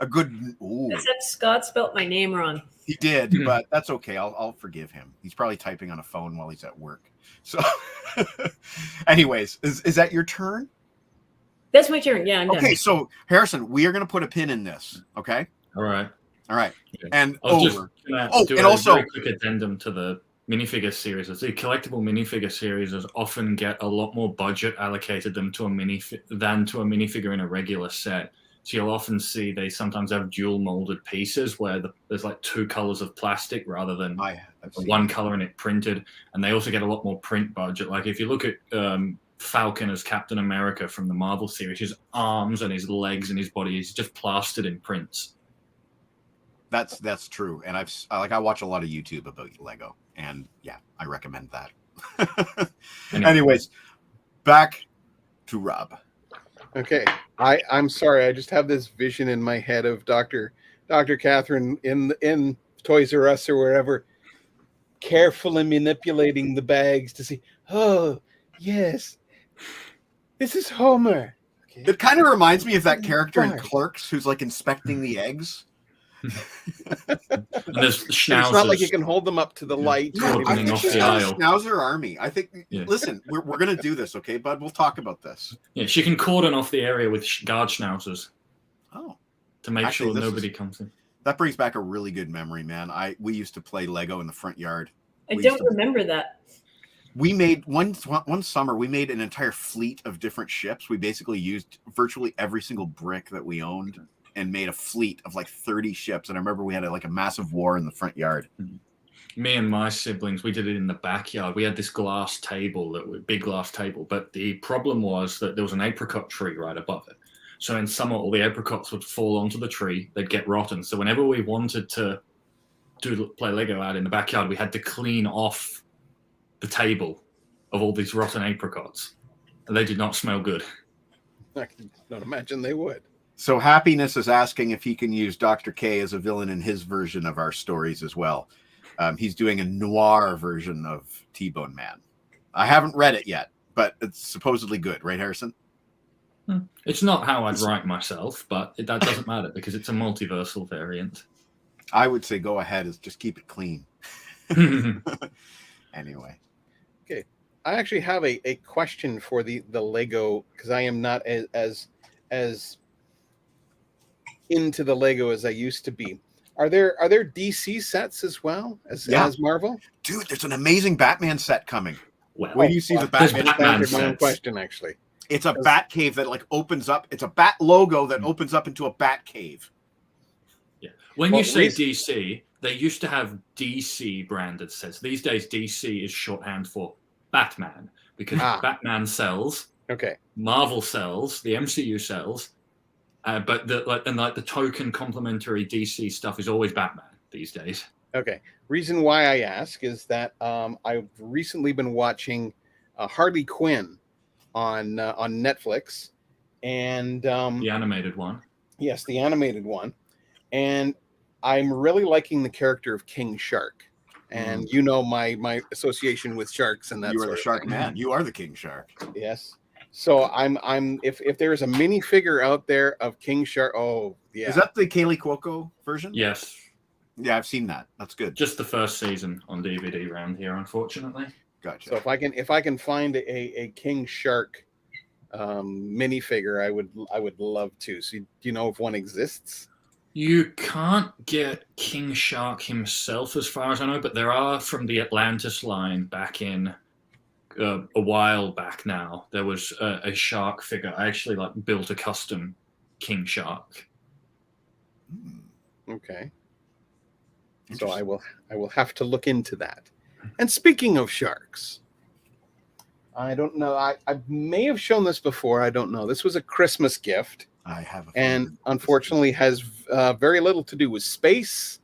A good. Ooh. Except Scott spelt my name wrong. He did, but that's okay. I'll forgive him. He's probably typing on a phone while he's at work. So, anyways, is that your turn? That's my turn. Yeah, I'm done. Okay, so Harrison, we are going to put a pin in this. Okay. All right. Okay. And also very quick addendum to the minifigure series. The collectible minifigure series often get a lot more budget allocated than to a minifigure in a regular set. So you'll often see they sometimes have dual molded pieces where there's like 2 colors of plastic rather than one color and it printed. And they also get a lot more print budget. Like if you look at Falcon as Captain America from the Marvel series, his arms and his legs and his body is just plastered in prints. That's true, and I watch a lot of YouTube about Lego, and yeah, I recommend that. Anyways, back to Rob. Okay, I'm sorry, I just have this vision in my head of Dr. Kathryn in Toys R Us or wherever, carefully manipulating the bags to see. Oh yes, this is Homer. Okay. It kind of reminds me of that character in Clerks who's like inspecting the eggs. And there's It's not like you schnauzers can hold them up to the light. Yeah, I Cordoning think off she's the got a aisle. schnauzer army. I think. Yeah. Listen, we're gonna do this, okay, bud? We'll talk about this. Yeah, she can cordon off the area with guard schnauzers Oh, to make Actually, sure this nobody is- comes in. that brings back a really good memory, man. We used to play Lego in the front yard. I We don't used to- remember that. We made one summer. We made an entire fleet of different ships. We basically used virtually every single brick that we owned and made a fleet of like 30 ships. And I remember we had a massive war in the front yard. Me and my siblings, we did it in the backyard. We had this glass table, big glass table, but the problem was that there was an apricot tree right above it. So in summer, all the apricots would fall onto the tree. They'd get rotten. So whenever we wanted to play Lego out in the backyard, we had to clean off the table of all these rotten apricots. And they did not smell good. I can not imagine they would. So Happiness is asking if he can use Dr. K as a villain in his version of our stories as well. He's doing a noir version of T-Bone Man. I haven't read it yet, but it's supposedly good, right, Harrison? It's not how I'd write myself, but that doesn't matter because it's a multiversal variant. I would say go ahead, just keep it clean. Anyway. I actually have a question for the Lego, because I am not as into the Lego as I used to be. Are there DC sets as well as Marvel? Dude, there's an amazing Batman set coming. Well, Where do you see the there's Batman? Batman Answered my own sets. question, actually. It's a bat cave that opens up. It's a bat logo that opens up into a bat cave. When Well, you say DC, they used to have DC branded sets. These days, DC is shorthand for Batman because Batman sells, Okay. Marvel sells, the MCU sells, but the token complementary DC stuff is always Batman these days. Okay. Reason why I ask is that I've recently been watching Harley Quinn on Netflix, and The animated one. yes, the animated one, and I'm really liking the character of King Shark. And you know my association with sharks and that You are sort the of shark thing. man. You are the king shark. Yes. So I'm if there is a mini figure out there of King Shark, oh yeah. Is that the Kaylee Cuoco version? Yes, Yeah, I've seen that. That's good. just the first season on DVD around here, unfortunately. Gotcha. So if I can find a King Shark minifigure, I would love to. So do you know if one exists? You can't get King Shark himself, as far as I know, but there are from the Atlantis line back in a while back now. There was a shark figure. I actually built a custom King Shark. Okay. So I will have to look into that. And speaking of sharks, I don't know. I may have shown this before. I don't know. This was a Christmas gift. I have a And feeling. unfortunately has very little to do with space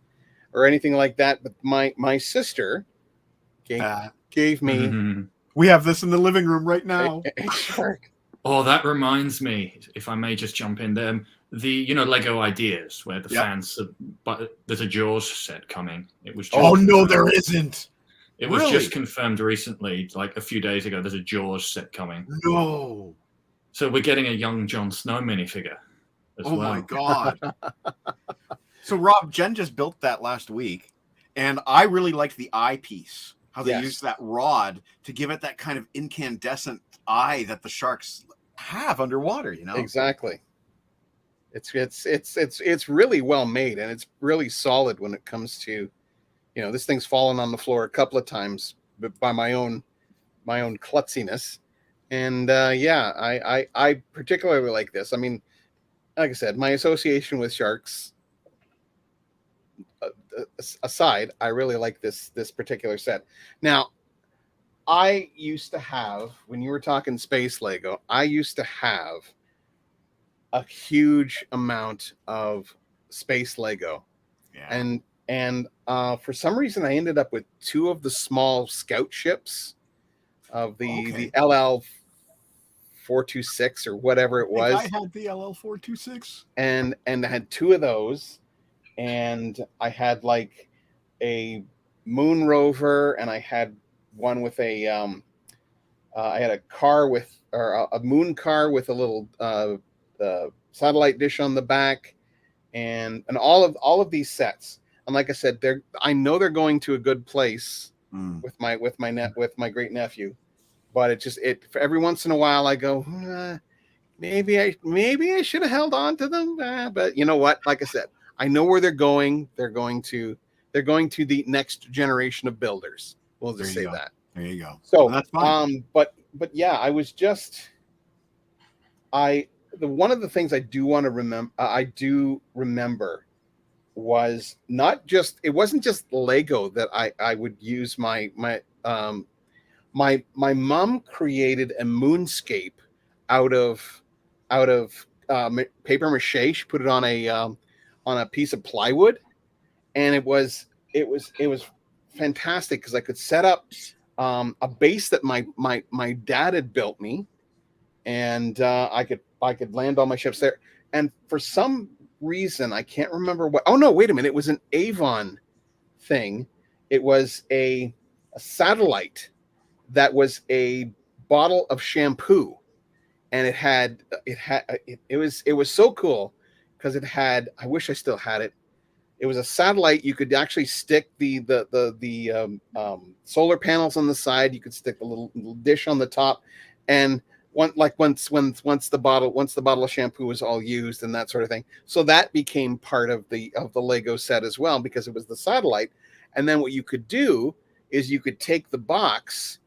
or anything like that. But my sister gave me We have this in the living room right now. a shark. Oh, that reminds me, if I may just jump in there, the Lego Ideas, where the Yep. fans, but there's a Jaws set coming. It was. Oh just no, confirmed. there isn't. It was Really? just confirmed recently, like a few days ago. There's a Jaws set coming. No. So we're getting a young Jon Snow minifigure as Oh well. my god. So Rob, Jen just built that last week, and I really liked the eyepiece. How they Yes. used that rod to give it that kind of incandescent eye that the sharks have underwater. Exactly. It's really well made, and it's really solid when it comes to, this thing's fallen on the floor a couple of times by my own klutziness. And I particularly like this. I mean, like I said, my association with sharks aside, I really like this particular set. Now, I used to have, when you were talking space Lego, I used to have a huge amount of space Lego. Yeah. And for some reason I ended up with two of the small scout ships of the LL 426 or whatever it was. I had the LL426. And I had two of those, and I had like a moon rover, and I had one with a I had a car with, or a moon car with a little satellite dish on the back, and all of these sets. And like I said, I know they're going to a good place with my great nephew, but for every once in a while I go, maybe I should have held on to them, but you know what? Like I said, I know where they're going. They're going to the next generation of builders. We'll just say that. There you go. So well, that's fine. But yeah, I was just one of the things I do want to remember was it wasn't just Lego that I would use my mom created a moonscape out of paper mache. She put it on a piece of plywood, and it was fantastic because I could set up a base that my dad had built me, and I could land all my ships there. And for some reason, I can't remember what. Oh no, wait a minute! It was an Avon thing. It was a satellite that was a bottle of shampoo, and it was so cool because it had. I wish I still had it. It was a satellite. You could actually stick the solar panels on the side. You could stick the little dish on the top, and once the bottle of shampoo was all used and that sort of thing. So that became part of the Lego set as well, because it was the satellite. And then what you could do is you could take the box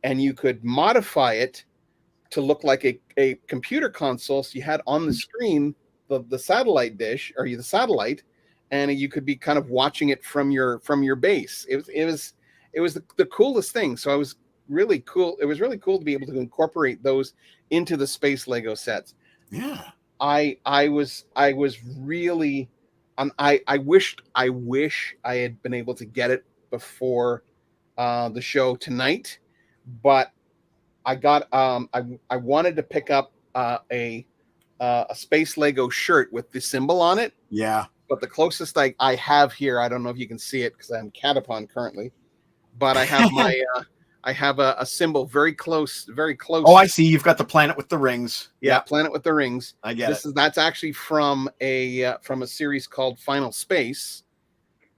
and you could modify it to look like a computer console. So you had on the screen the satellite dish or the satellite, and you could be kind of watching it from your base. It was the coolest thing. So I was really cool. It was really cool to be able to incorporate those into the space Lego sets. Yeah. I was really, I wish I had been able to get it before the show tonight, but I got I wanted to pick up a space Lego shirt with the symbol on it. Yeah. But the closest I have here, I don't know if you can see it because I'm Catapon currently, but I have I have a symbol very close. Oh, I see. You've got the planet with the rings. Yeah, planet with the rings. I get it. That's actually from a series called Final Space.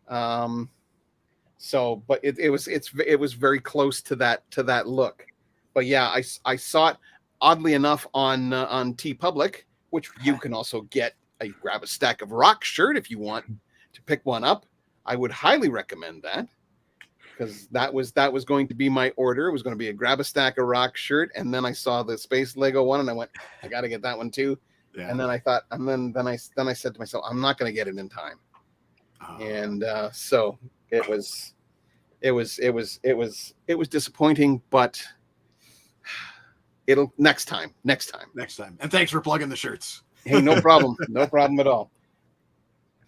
So, but it was very close to that look. But yeah, I saw it oddly enough on TeePublic, which you can also get. Grab a Stack of Rocks shirt if you want to pick one up. I would highly recommend that, because that was going to be my order. It was going to be a Grab a Stack of Rocks shirt, and then I saw the Space Lego one, and I went, I got to get that one too. Yeah. And then I thought, and then I said to myself, I'm not going to get it in time. And so it was disappointing, but it'll next time. And thanks for plugging the shirts. Hey, no problem. No problem at all.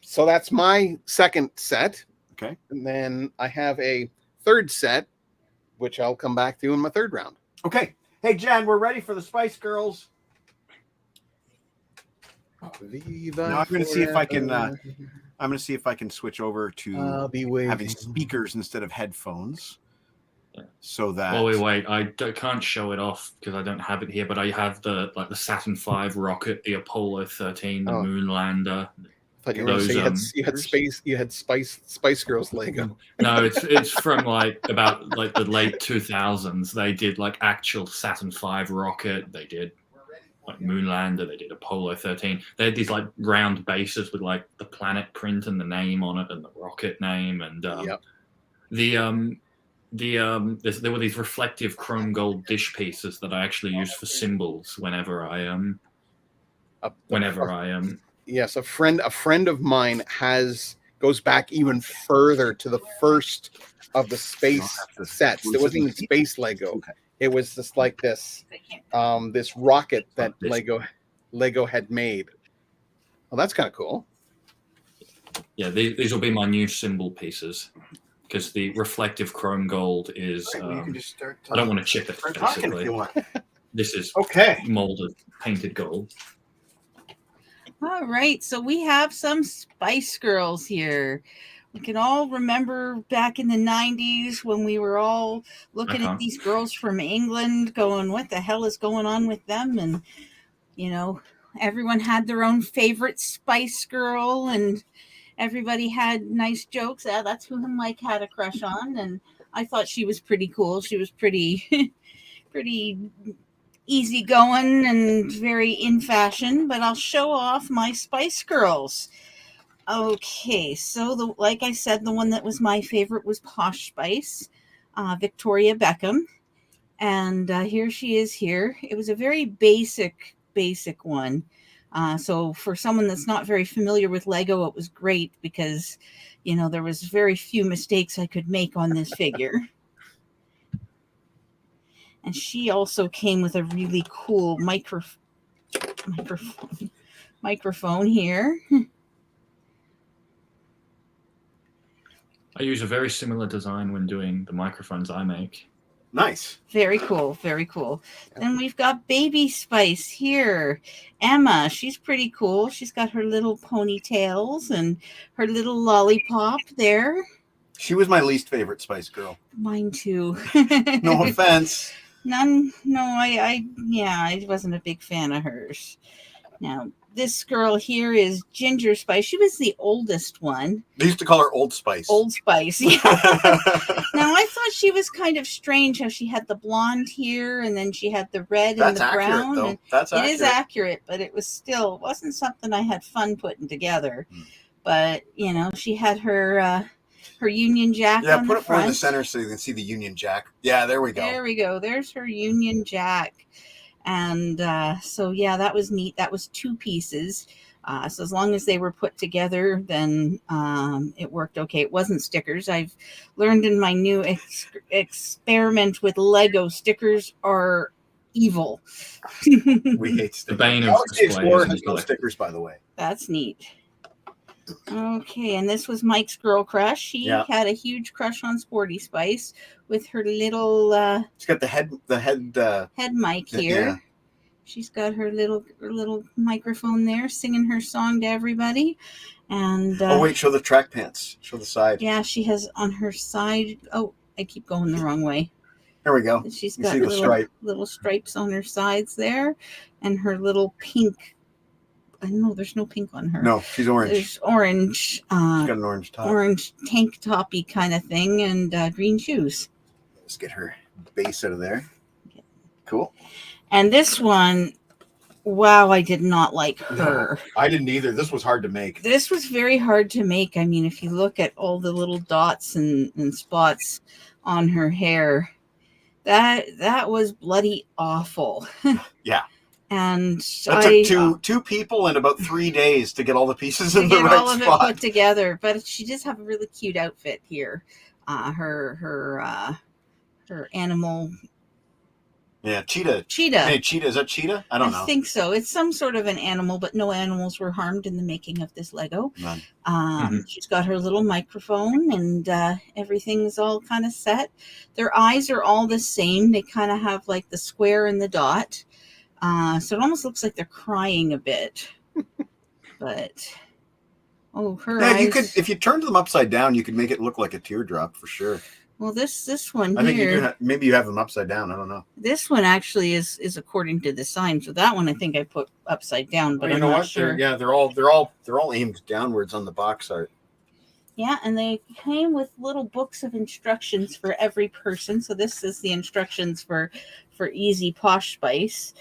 So that's my second set. Okay. And then I have a third set, which I'll come back to in my third round. Okay. Hey, Jen, we're ready for the Spice Girls. Now I'm going to see if I can. I'm going to see if I can switch over to having speakers instead of headphones. So that while we wait, I can't show it off because I don't have it here, but I have the Saturn V rocket, the Apollo 13, the Moon Lander. I thought you were going to say you had Spice Girls Lego. No, it's from about the late 2000s. They did actual Saturn V rocket. They did Moon Lander. They did Apollo 13. They had these round bases with the planet print and the name on it and the rocket name, and there were these reflective chrome gold dish pieces that I actually use for symbols whenever I Yes, a friend of mine goes back even further to the first of the space sets. There wasn't even space Lego. Okay. It was just this rocket that Lego had made. Well, that's kind of cool. Yeah, these will be my new symbol pieces. Because the reflective chrome gold is, I don't want to chip it, basically. This is molded, painted gold. All right, so we have some Spice Girls here. We can all remember back in the 90s when we were all looking at these girls from England going, what the hell is going on with them? And, everyone had their own favorite Spice Girl, and everybody had nice jokes. That's who Mike had a crush on, and I thought she was pretty cool. She was pretty pretty easygoing and very in fashion, but I'll show off my Spice Girls. Okay, so like I said, the one that was my favorite was Posh Spice, Victoria Beckham. And here she is here. It was a very basic one. So for someone that's not very familiar with Lego, it was great because, there was very few mistakes I could make on this figure. And she also came with a really cool microphone here. I use a very similar design when doing the microphones I make. Nice. Very cool. Very cool. Then we've got Baby Spice here. Emma, she's pretty cool. She's got her little ponytails and her little lollipop there. She was my least favorite Spice Girl. Mine too. No offense. None. No, I wasn't a big fan of hers. Now, this girl here is Ginger Spice. She was the oldest one. They used to call her Old Spice. Old Spice, yeah. Now, I thought she was kind of strange how she had the blonde here and then she had the red and the brown. Though. That's accurate. It is accurate, but it wasn't something I had fun putting together. But, she had her Union Jack on the front. Yeah, put it more in the center so you can see the Union Jack. Yeah, there we go. There we go. There's her Union Jack. And so, yeah, that was neat. That was 2 pieces. So as long as they were put together, then it worked okay. It wasn't stickers. I've learned in my new experiment with Lego, stickers are evil. We hate stickers. The bane of display has no stickers, by the way. That's neat. Okay, and this was Mike's girl crush. She had a huge crush on Sporty Spice with her little. She's got the head mic here. Yeah. She's got her little microphone there, singing her song to everybody. And oh wait, show the track pants. Show the side. Yeah, she has on her side. Oh, I keep going the wrong way. There we go. She's got little stripes on her sides there, and her little pink. No, there's no pink on her. No, she's orange. There's orange. She's got an orange top. Orange tank toppy kind of thing, and green shoes. Let's get her base out of there. Cool. And this one, wow, I did not like her. No, I didn't either. This was hard to make. This was very hard to make. I mean, if you look at all the little dots and spots on her hair, that was bloody awful. Yeah. And that took two people and about 3 days to get all the pieces in the right spot. All of it put together, but she does have a really cute outfit here. Her animal. Yeah, cheetah. Hey, cheetah. Is that cheetah? I don't know. I think so. It's some sort of an animal, but no animals were harmed in the making of this Lego. None. She's got her little microphone, and everything's all kind of set. Their eyes are all the same. They kind of have like the square and the dot. So it almost looks like they're crying a bit. But her eyes. You could, if you turned them upside down, you could make it look like a teardrop for sure. Well, this one I think you do maybe you have them upside down. I don't know. This one actually is according to the sign. So that one I think I put upside down, but I'm not sure. They're all aimed downwards on the box art. Yeah, and they came with little books of instructions for every person. So this is the instructions for Easy Posh Spice.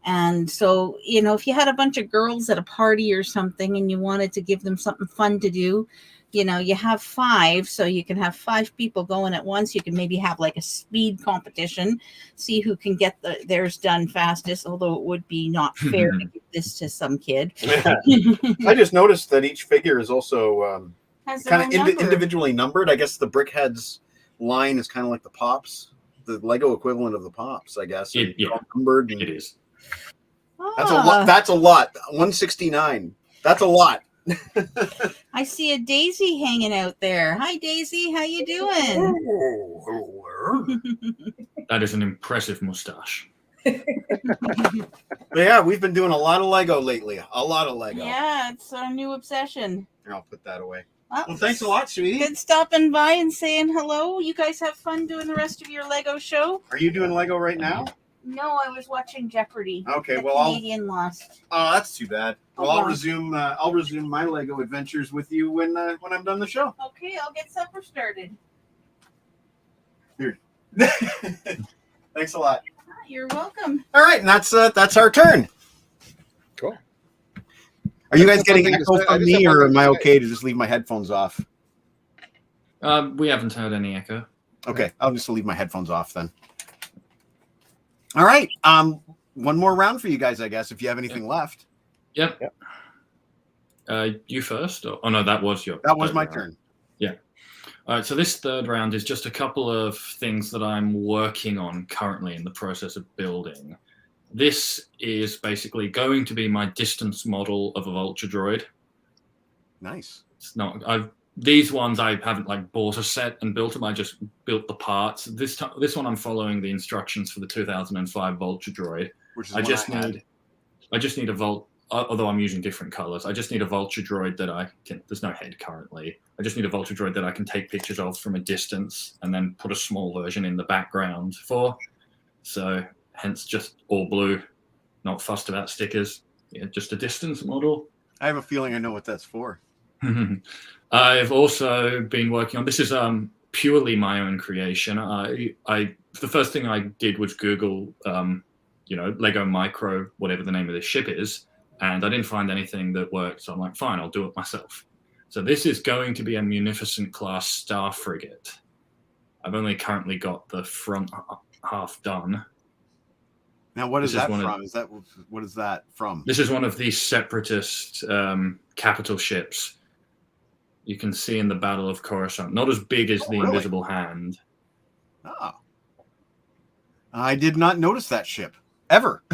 And so, if you had a bunch of girls at a party or something and you wanted to give them something fun to do, you have 5, so you can have 5 people going at once. You can maybe have like a speed competition, see who can get theirs done fastest, although it would be not fair to give this to some kid. I just noticed that each figure is also kind of individually numbered. I guess the Brickhead's line is kind of like the Pops, the Lego equivalent of the Pops, I guess. Numbered. It is. That's a lot. That's a lot. 169. That's a lot. I see a Daisy hanging out there. Hi, Daisy. How you doing? Hello. That is an impressive mustache. Yeah, we've been doing a lot of Lego lately. A lot of Lego. Yeah, it's our new obsession. Here, I'll put that away. Well, thanks a lot, sweetie. Good stopping by and saying hello. You guys have fun doing the rest of your Lego show. Are you doing Lego right now? No, I was watching Jeopardy. Okay, The well, Canadian lost. Oh, that's too bad. Well, Oh, I'll wow. resume my Lego adventures with you when I'm done the show. Okay, I'll get supper started. Here. Thanks a lot. You're welcome. All right, and that's our turn. Cool. Are you guys getting I just echo have from one me, thing or to am I say. okay to just leave my headphones off? We haven't heard any echo. Okay, I'll just leave my headphones off then. All right. One more round for you guys, I guess, if you have anything left. Yep. You first? Oh no, that was your. That was third my round. turn. Yeah. All right. So this third round is just a couple of things that I'm working on currently in the process of building. This is basically going to be my distance model of a vulture droid. Nice. It's not. These ones I haven't like bought a set and built them. I just built the parts. This one I'm following the instructions for the 2005 vulture droid. Which is I just need a although I'm using different colors. I just need a vulture droid that I can. There's no head currently. I just need a vulture droid that I can take pictures of from a distance and then put a small version in the background for. So hence just all blue, not fussed about stickers. Yeah, just a distance model. I have a feeling I know what that's for. I've also been working on this is purely my own creation. The first thing I did was Google Lego Micro, whatever the name of this ship is, and I didn't find anything that worked. So I'm like, fine, I'll do it myself. So this is going to be a Munificent class star frigate. I've only currently got the front half done. Now, what is that one from? What is that from? This is one of the separatist capital ships. You can see in the Battle of Coruscant. Not as big as the really? Invisible Hand. Oh. I did not notice that ship ever.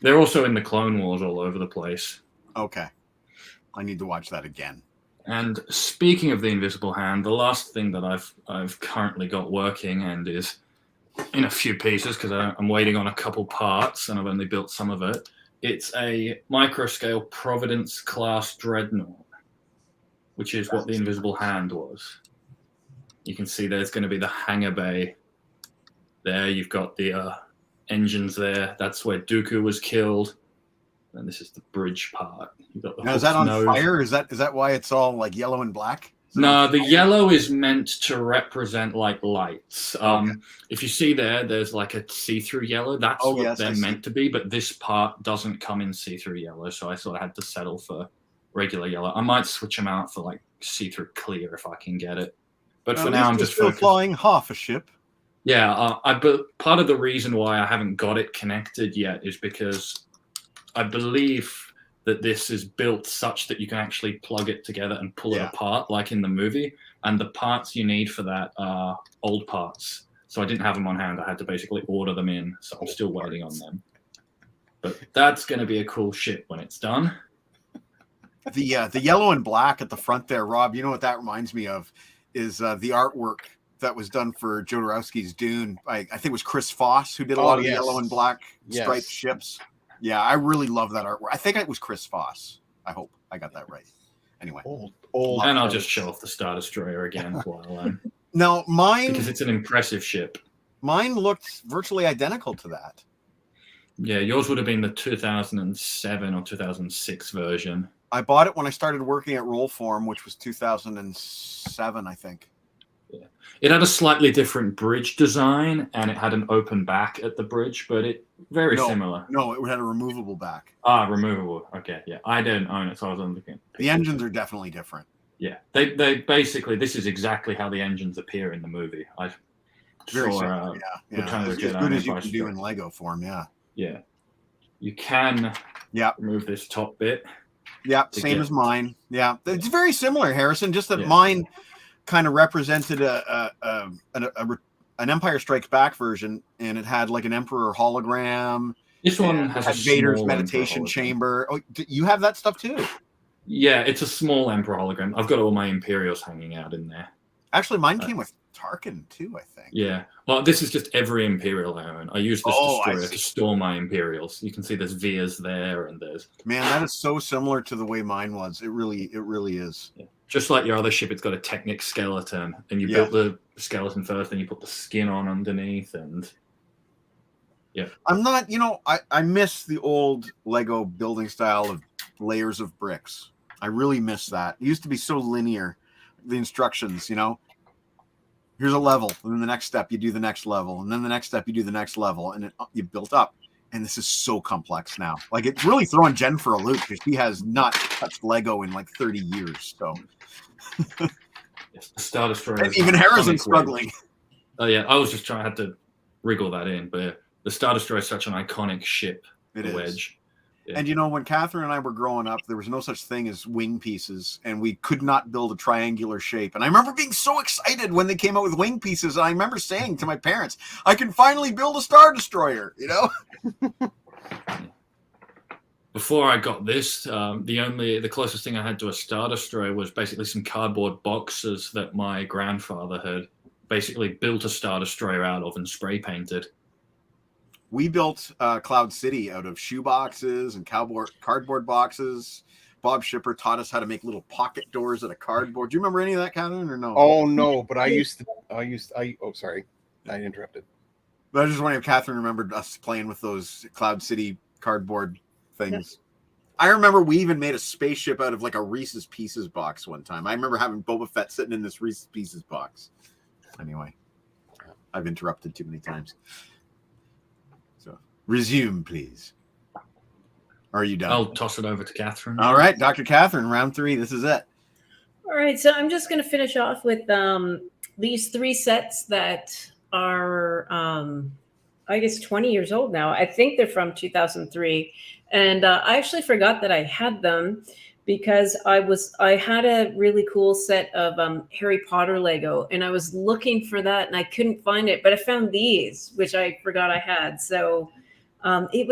They're also in the Clone Wars all over the place. Okay. I need to watch that again. And speaking of the Invisible Hand, the last thing that I've currently got working and is in a few pieces because I'm waiting on a couple parts and I've only built some of it. It's a microscale Providence class dreadnought, which is what the Invisible Hand was. You can see there's going to be the hangar bay there. You've got the engines there. That's where Dooku was killed. And this is the bridge part. You've got the Now, is that on nose. fire? Is that why it's all like yellow and black? No, the yellow is meant to represent like lights. Okay. If you see there's like a see-through yellow. That's what they're meant to be, but this part doesn't come in see-through yellow, so I sort of had to settle for regular yellow. I might switch them out for like see-through clear if I can get it. But for now, I'm just still focused. flying half a ship. Yeah, but part of the reason why I haven't got it connected yet is because I believe that this is built such that you can actually plug it together and pull it apart, like in the movie. And the parts you need for that are old parts. So I didn't have them on hand. I had to basically order them in. So I'm still waiting on them. But that's going to be a cool ship when it's done. The yellow and black at the front there, Rob, you know what that reminds me of is the artwork that was done for Jodorowsky's Dune. I think it was Chris Foss who did a lot of the yellow and black striped ships. Yeah, I really love that artwork. I think it was Chris Foss. I hope I got that right. Anyway. Old and I'll just show off the Star Destroyer again while now mine, because it's an impressive ship. Mine looked virtually identical to that. Yeah, yours would have been the 2007 or 2006 version. I bought it when I started working at Rollform, which was 2007, I think. Yeah. It had a slightly different bridge design, and it had an open back at the bridge, but it very similar. No, it had a removable back. Removable. Okay, yeah. I didn't own it, so I was looking. The engines are definitely different. Yeah, they basically, this is exactly how the engines appear in the movie. I Very saw similar, as good as you can do in Lego form, Yeah. You can remove this top bit. Yeah, same as mine. Yeah, it's very similar, Harrison, just that mine kind of represented an Empire Strikes Back version, and it had like an Emperor hologram. This one has Vader's meditation chamber. Oh, you have that stuff too? Yeah, it's a small Emperor hologram. I've got all my Imperials hanging out in there. Actually, mine came with Tarkin too, I think. Yeah. Well, this is just every Imperial I own. I use this destroyer to store my Imperials. You can see there's Veers there, and there's... Man, that is so similar to the way mine was. It really is. Yeah. Just like your other ship, it's got a Technic skeleton, and you built the skeleton first, and you put the skin on underneath, and Yeah. I'm not, I miss the old Lego building style of layers of bricks. I really miss that. It used to be so linear. The instructions, here's a level, and then the next step you do the next level, and then the next step you do the next level, and you built up. And this is so complex now. Like, it's really throwing Jen for a loop because she has not touched Lego in like 30 years. So Yes, the Star Destroyer. and even Harrison's struggling. Oh yeah, I was just trying. I had to wriggle that in, but yeah, the Star Destroyer is such an iconic ship. It is. Wedge. Yeah. And when Kathryn and I were growing up, there was no such thing as wing pieces, and we could not build a triangular shape. And I remember being so excited when they came out with wing pieces. And I remember saying to my parents, "I can finally build a Star Destroyer." Before I got this, the closest thing I had to a Star Destroyer was basically some cardboard boxes that my grandfather had basically built a Star Destroyer out of and spray painted. We built Cloud City out of shoe boxes and cardboard boxes. Bob Shipper taught us how to make little pocket doors out of cardboard. Do you remember any of that, Kathryn, or no? Oh no, but sorry, I interrupted. But I was just wondering if Kathryn remembered us playing with those Cloud City cardboard things. I remember we even made a spaceship out of like a Reese's Pieces box one time. I remember having Boba Fett sitting in this Reese's Pieces box. Anyway, I've interrupted too many times. So resume, please. Are you done? I'll toss it over to Kathryn. All right, Dr. Kathryn, round 3. This is it. All right, so I'm just going to finish off with these 3 sets that are, I guess, 20 years old now. I think they're from 2003. And I actually forgot that I had them because I had a really cool set of Harry Potter Lego, and I was looking for that and I couldn't find it, but I found these, which I forgot I had. So it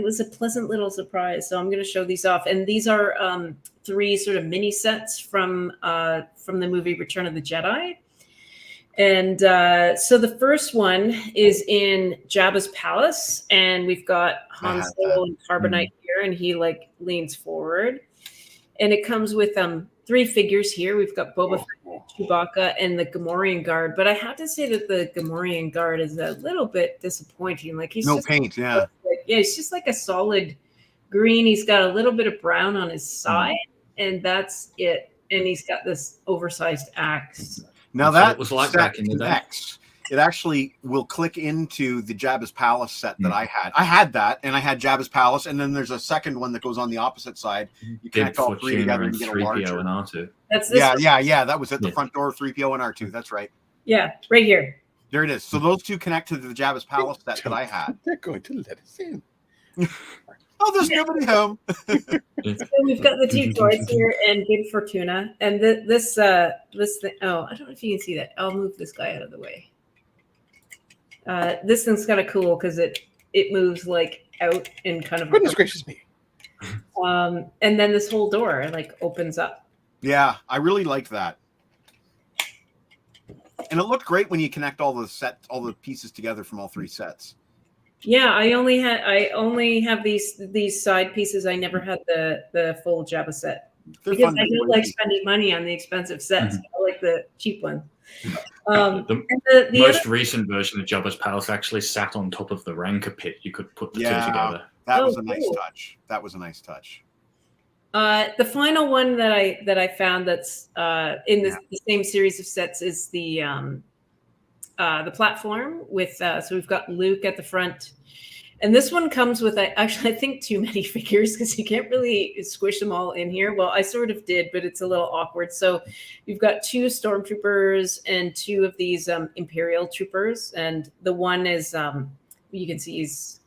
was a pleasant little surprise. So I'm going to show these off, and these are 3 sort of mini sets from the movie Return of the Jedi. And so the first one is in Jabba's palace, and we've got Han Solo and Carbonite here, and he like leans forward, and it comes with 3 figures here. We've got Boba Fett, Chewbacca, and the Gamorrean Guard. But I have to say that the Gamorrean Guard is a little bit disappointing. Like, he's no just paint, yeah. It's just like a solid green. He's got a little bit of brown on his side, and that's it. And he's got this oversized axe. Now that was like back in the day. It actually will click into the Jabba's Palace set that I had. I had that, and I had Jabba's Palace, and then there's a second one that goes on the opposite side. You connect all 3 together and get a larger. And R2. That's this one. Yeah. That was at the front door of 3PO and R2. That's right. Yeah, right here. There it is. So those 2 connect to the Jabba's Palace set that I had. They're going to let us in. Oh, there's nobody home. So we've got the 2 toys here and Bib Fortuna, and this thing. Oh, I don't know if you can see that. I'll move this guy out of the way. This thing's kind of cool because it moves like out in kind of. Goodness gracious me! And then this whole door like opens up. Yeah, I really liked that, and it looked great when you connect all the pieces together from all 3 sets. Yeah, I only have these side pieces. I never had the full Jabba set. They're because fun I to don't play. like spending money on the expensive sets. I like the cheap one. The most recent version of Jabba's Palace actually sat on top of the Rancor pit. You could put the 2 together. That was a nice touch. That was a nice touch. The final one that I found that's in the same series of sets is the platform with so we've got Luke at the front. And this one comes with, I think, too many figures because you can't really squish them all in here. Well, I sort of did, but it's a little awkward. So you've got 2 stormtroopers and 2 of these Imperial troopers. And the one is, you can see he's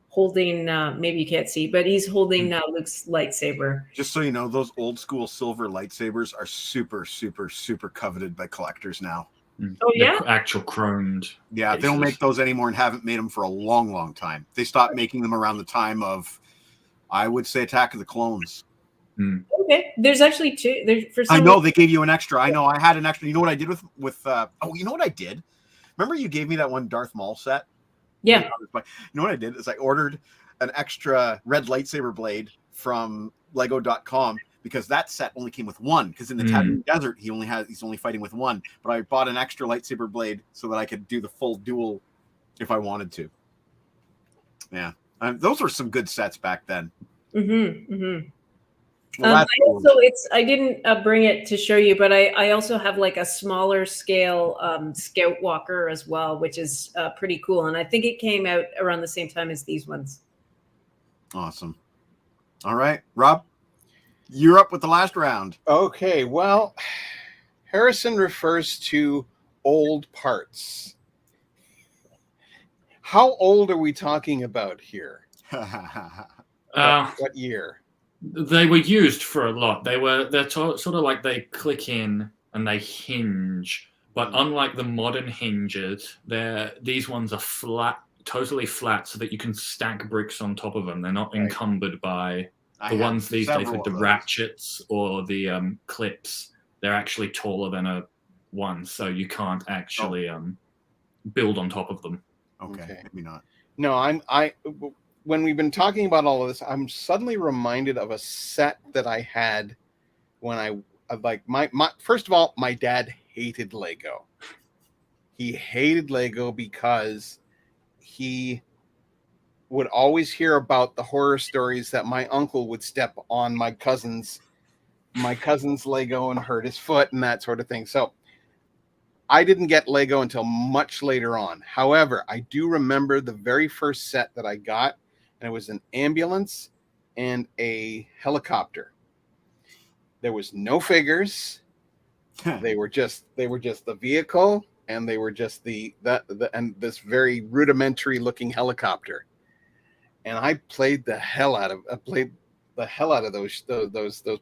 holding, maybe you can't see, but he's holding Luke's lightsaber. Just so you know, those old school silver lightsabers are super, super, super coveted by collectors now. Oh, yeah? The actual chromed. Yeah, cases. they don't make those anymore and haven't made them for a long, long time. They stopped making them around the time of, I would say, Attack of the Clones. Okay, there's actually 2. I know they gave you an extra. I know I had an extra. You know what I did with you know what I did? Remember you gave me that one Darth Maul set? Yeah. You know what I did is I ordered an extra red lightsaber blade from Lego.com. Because that set only came with 1. Because in the Tatooine Desert, he's only fighting with 1. But I bought an extra lightsaber blade so that I could do the full duel if I wanted to. Yeah. Those were some good sets back then. Mm-hmm. Mm-hmm. Well, I that's cool. also I didn't bring it to show you, but I also have like a smaller scale Scout Walker as well, which is pretty cool. And I think it came out around the same time as these ones. Awesome. All right, Rob, you're up with the last round. Okay, well, Harrison refers to old parts. How old are we talking about here? What year? They were used for a lot. They're sort of like they click in and they hinge, but unlike the modern hinges, these ones are flat, totally flat, so that you can stack bricks on top of them. They're not encumbered by the ones these days with the ratchets or the clips. They're actually taller than a one, so you can't actually build on top of them. Okay, maybe not. No, when we've been talking about all of this, I'm suddenly reminded of a set that I had when I like my first of all, my dad hated Lego. He hated Lego because he would always hear about the horror stories that my uncle would step on my cousin's Lego and hurt his foot and that sort of thing. So I didn't get Lego until much later on. However, I do remember the very first set that I got, and it was an ambulance and a helicopter. There was no figures. They were just the vehicle, and they were just the and this very rudimentary looking helicopter. And I played the hell out of those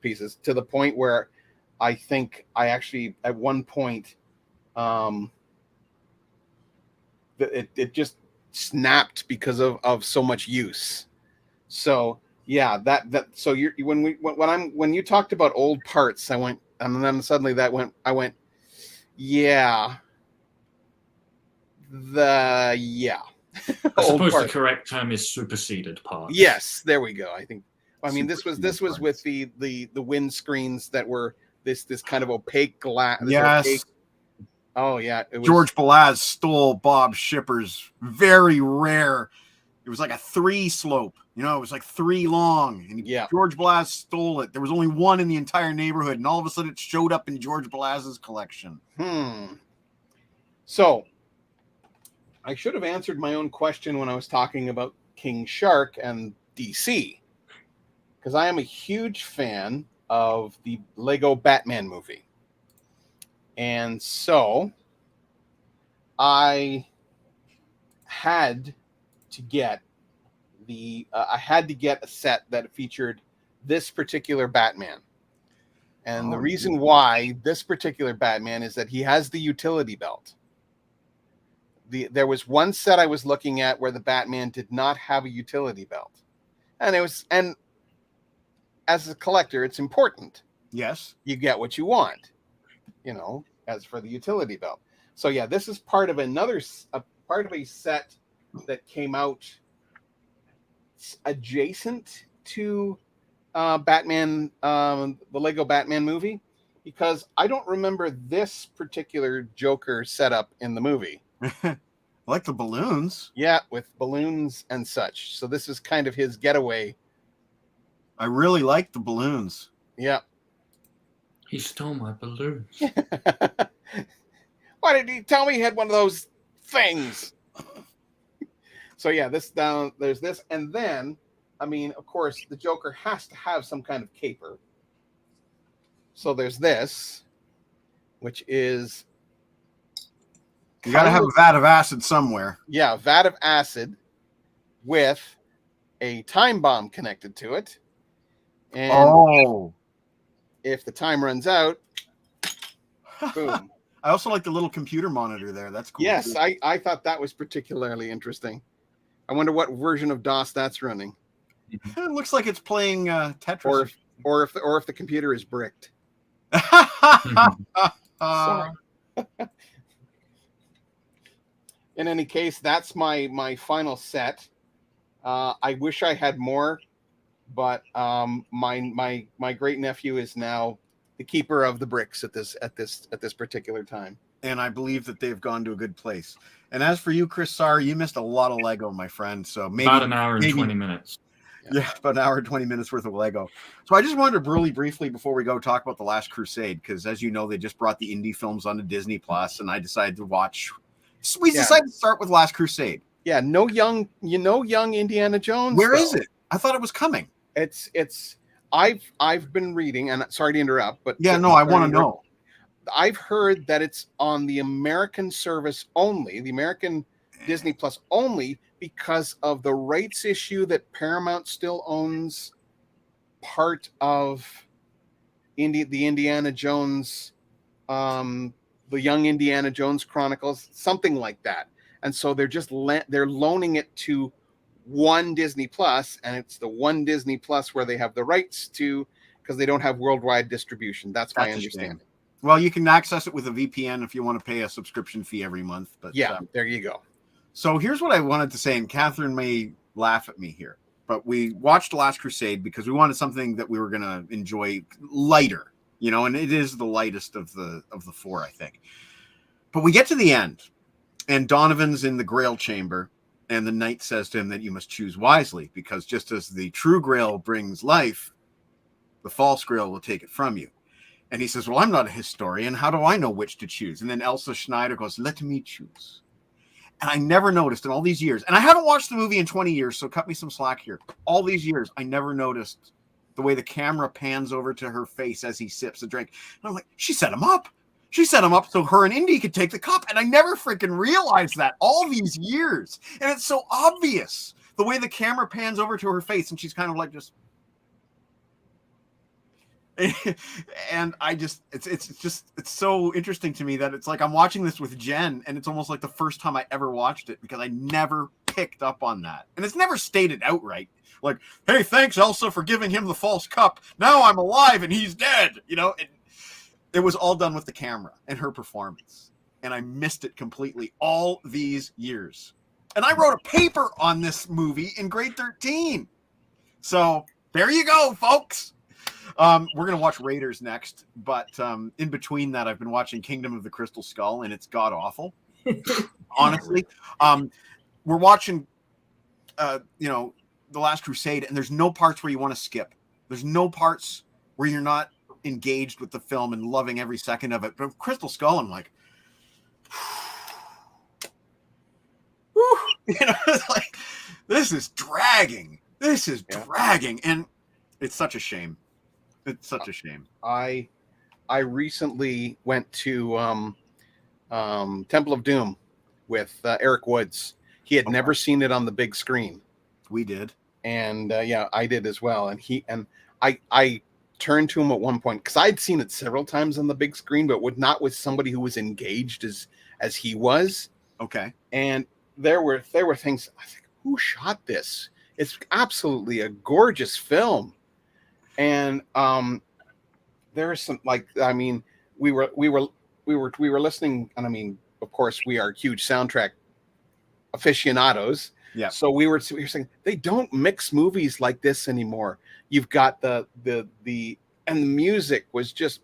pieces, to the point where I think I actually at one point it just snapped because of so much use. So yeah, so when you talked about old parts, I went, and then suddenly I went, yeah. I suppose the correct term is superseded parts. Yes, there we go. I mean, this was with the windscreens that were this kind of opaque glass. Yes. Oh yeah, George Balaz stole Bob Shipper's very rare. It was like a 3 slope, it was like 3 long, and George Balaz stole it. There was only one in the entire neighborhood, and all of a sudden it showed up in George Balaz's collection. So I should have answered my own question when I was talking about King Shark and DC, because I am a huge fan of the Lego Batman movie. And so I had to get a set that featured this particular Batman. And the reason why this particular Batman is that he has the utility belt. There was one set I was looking at where the Batman did not have a utility belt. And as a collector, it's important. Yes. You get what you want, as for the utility belt. So yeah, this is part of a set that came out adjacent to Batman, the Lego Batman movie, because I don't remember this particular Joker setup in the movie. Like the balloons. Yeah, with balloons and such. So this is kind of his getaway. I really like the balloons. Yeah. He stole my balloons. Why did he tell me he had one of those things? So yeah, there's this. And then, I mean, of course, the Joker has to have some kind of caper. So there's this, which is... You got to have a vat of acid somewhere. Yeah, a vat of acid with a time bomb connected to it. And if the time runs out, boom. I also like the little computer monitor there. That's cool. Yes, I thought that was particularly interesting. I wonder what version of DOS that's running. It looks like it's playing Tetris. Or if the computer is bricked. Sorry. In any case, that's my final set. I wish I had more, but my great nephew is now the keeper of the bricks at this particular time. and I believe that they've gone to a good place. And as for you, Chris Sarr, you missed a lot of Lego, my friend. So maybe About an hour and 20 minutes. Yeah, about an hour and 20 minutes worth of Lego. So I just wanted to really briefly before we go talk about The Last Crusade, because as you know, they just brought the indie films onto Disney Plus, and I decided to watch. We decided to start with Last Crusade. Yeah, no young Indiana Jones. Where is it? I thought it was coming. I've been reading, and sorry to interrupt, but yeah, no, I want to know. I've heard that it's on the American service only, the American Disney Plus only, because of the rights issue that Paramount still owns part of the Indiana Jones, the Young Indiana Jones Chronicles, something like that. And so they're just they're loaning it to one Disney Plus, and it's the one Disney Plus where they have the rights to, because they don't have worldwide distribution. That's my understanding. Well, you can access it with a VPN if you want to pay a subscription fee every month. But yeah, there you go. So here's what I wanted to say, and Kathryn may laugh at me here, but we watched Last Crusade because we wanted something that we were going to enjoy lighter, and it is the lightest of the four, I think. But we get to the end, and Donovan's in the Grail chamber, and the knight says to him that you must choose wisely, because just as the true Grail brings life, the false Grail will take it from you. And he says, well, I'm not a historian. How do I know which to choose? And then Elsa Schneider goes, let me choose. And I never noticed in all these years, and I haven't watched the movie in 20 years, so cut me some slack here. All these years, I never noticed the way the camera pans over to her face as he sips a drink. And I'm like, she set him up. She set him up so her and Indy could take the cup. And I never freaking realized that all these years. And it's so obvious the way the camera pans over to her face, and she's kind of like just. And I just it's so interesting to me that it's like I'm watching this with Jen, and it's almost like the first time I ever watched it, because I never picked up on that. And it's never stated outright, like, hey, thanks Elsa for giving him the false cup, now I'm alive and he's dead. It was all done with the camera and her performance, and I missed it completely all these years. And I wrote a paper on this movie in grade 13. So there you go, folks. We're going to watch Raiders next, but in between that, I've been watching Kingdom of the Crystal Skull, and it's god-awful, honestly. We're watching, The Last Crusade, and there's no parts where you want to skip. There's no parts where you're not engaged with the film and loving every second of it. But Crystal Skull, I'm like, it's like, this is dragging. This is dragging, and it's such a shame. It's such a shame. I recently went to Temple of Doom with Eric Woods. He had never seen it on the big screen. We did, and I did as well. And I turned to him at one point, because I'd seen it several times on the big screen, but not with somebody who was engaged as he was. Okay. And there were things I think, who shot this? It's absolutely a gorgeous film. And there is some, like, I mean, we were listening, and I mean, of course, we are huge soundtrack aficionados. Yeah. So we were saying they don't mix movies like this anymore. You've got the music was just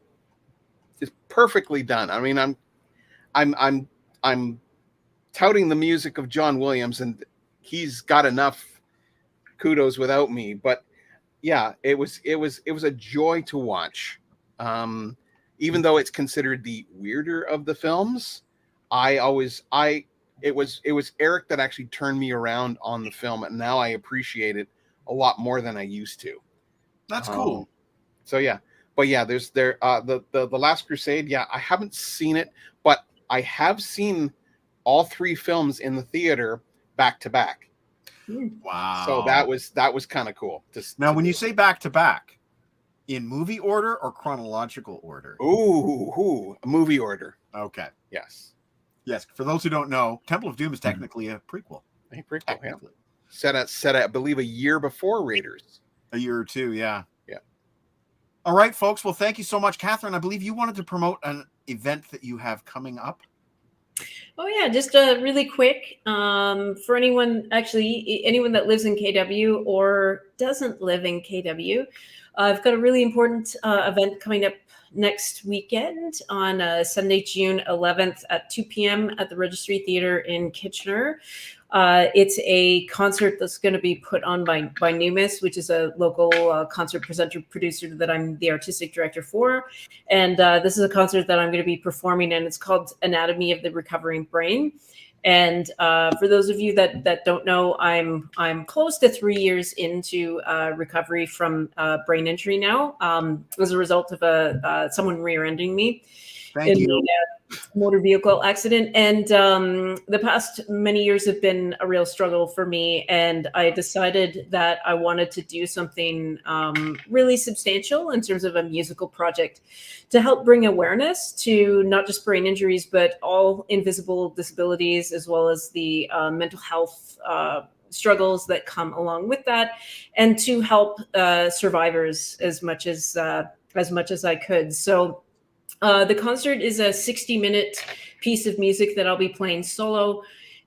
perfectly done. I mean, I'm touting the music of John Williams, and he's got enough kudos without me, but yeah, it was a joy to watch. Even though it's considered the weirder of the films, it was Eric that actually turned me around on the film, and now I appreciate it a lot more than I used to. That's cool. So yeah, but yeah, there's the Last Crusade. Yeah, I haven't seen it, but I have seen all three films in the theater back to back. Wow. So that was kind of cool. Now, when you say back to back, in movie order or chronological order? Ooh, movie order. Okay. Yes. For those who don't know, Temple of Doom is technically a prequel. Yeah. Set at, I believe, a year before Raiders. A year or two, yeah. Yeah. All right, folks. Well, thank you so much, Kathryn. I believe you wanted to promote an event that you have coming up. Oh yeah, just really quick for anyone that lives in KW or doesn't live in KW. I've got a really important event coming up next weekend on Sunday, June 11th at 2 p.m. at the Registry Theatre in Kitchener. It's a concert that's going to be put on by Numis, which is a local concert presenter producer that I'm the artistic director for. And this is a concert that I'm going to be performing, and it's called Anatomy of the Recovering Brain. And for those of you that don't know, I'm close to 3 years into recovery from brain injury now, as a result of someone rear-ending me Thank you. motor vehicle accident. And the past many years have been a real struggle for me. And I decided that I wanted to do something really substantial in terms of a musical project to help bring awareness to not just brain injuries, but all invisible disabilities, as well as the mental health struggles that come along with that, and to help survivors as much as I could. So the concert is a 60-minute piece of music that I'll be playing solo,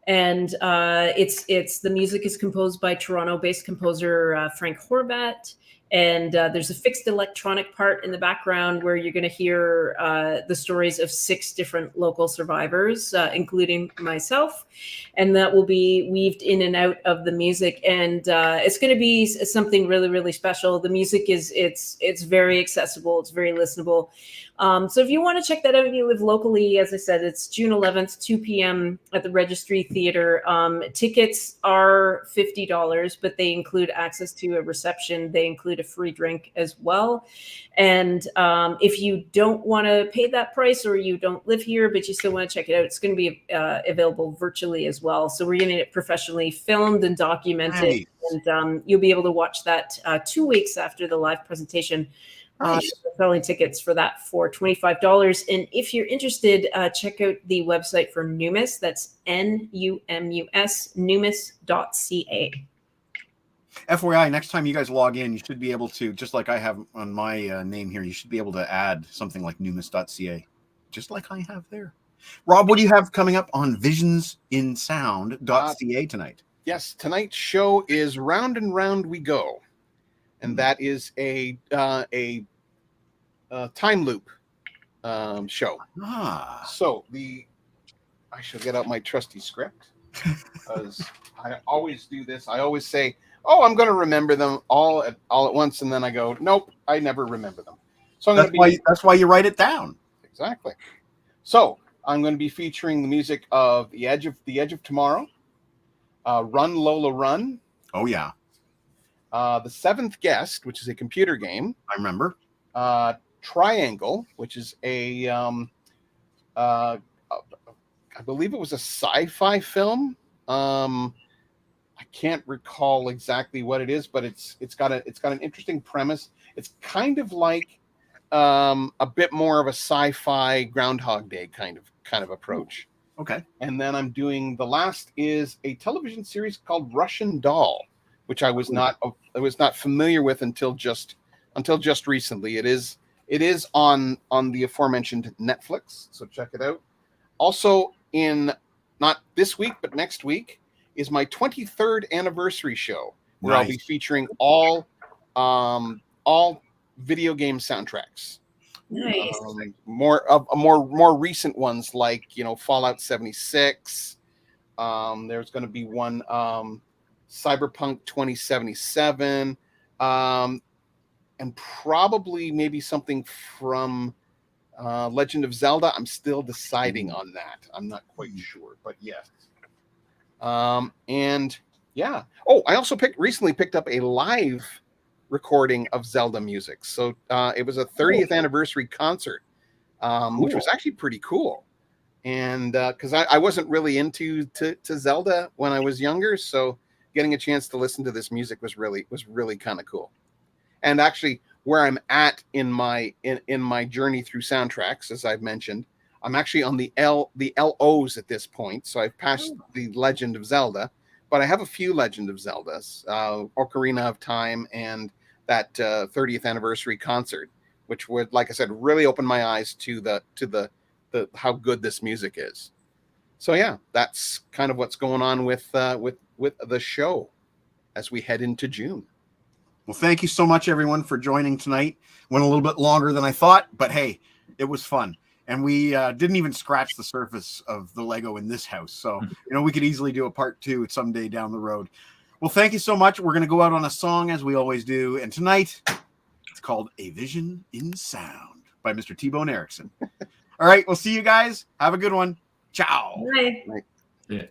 and it's the music is composed by Toronto-based composer Frank Horvat, and there's a fixed electronic part in the background where you're going to hear the stories of 6 different local survivors, including myself, and that will be weaved in and out of the music, and it's going to be something really, really special. The music it's very accessible, it's very listenable. So if you want to check that out and you live locally, as I said, it's June 11th, 2 p.m. at the Registry Theatre. Tickets are $50, but they include access to a reception. They include a free drink as well. And if you don't want to pay that price, or you don't live here, but you still want to check it out, it's going to be available virtually as well. So we're getting it professionally filmed and documented. Nice. And you'll be able to watch that 2 weeks after the live presentation. Nice. Selling tickets for that for $25. And if you're interested, check out the website for Numis. That's Numus, numis.ca. FYI, next time you guys log in, you should be able to, just like I have on my name here, you should be able to add something like numis.ca, just like I have there. Rob, what do you have coming up on visionsinsound.ca tonight? Yes, tonight's show is Round and Round We Go. And that is a time loop show. So I shall get out my trusty script, because I always do this. I always say, "Oh, I'm going to remember them all at once," and then I go, "Nope, I never remember them." So that's why you write it down. Exactly. So I'm going to be featuring the music of The Edge of Tomorrow, Run Lola Run. Oh yeah. The Seventh Guest, which is a computer game. I remember. Triangle, which is I believe it was a sci-fi film. I can't recall exactly what it is, but it's got an interesting premise. It's kind of like a bit more of a sci-fi Groundhog Day kind of approach. Okay. And then I'm doing the last is a television series called Russian Doll, which I was not familiar with until just recently. It is on the aforementioned Netflix, so check it out. Also, in not this week but next week is my 23rd anniversary show, where I'll be featuring all video game soundtracks. Nice. More recent ones, like Fallout 76. There's going to be one. Cyberpunk 2077, and probably maybe something from Legend of Zelda. I'm still deciding on that. I'm not quite sure, but yes. And yeah. Oh, I also recently picked up a live recording of Zelda music. So it was a 30th anniversary concert, which was actually pretty cool. And because I wasn't really into Zelda when I was younger, so getting a chance to listen to this music was really kind of cool. And actually, where I'm at in my journey through soundtracks, as I've mentioned, I'm actually on the LOs at this point. So I've passed the Legend of Zelda, but I have a few Legend of Zeldas, Ocarina of Time, and that 30th anniversary concert, which would, like I said, really open my eyes to the how good this music is. So yeah, that's kind of what's going on with the show as we head into June. Well, thank you so much, everyone, for joining tonight. Went a little bit longer than I thought, but hey, it was fun. And we didn't even scratch the surface of the Lego in this house. So, we could easily do a part 2 someday down the road. Well, thank you so much. We're going to go out on a song as we always do. And tonight, it's called A Vision in Sound by Mr. T-Bone Erickson. All right, we'll see you guys. Have a good one. Ciao. Bye. Right. Yeah.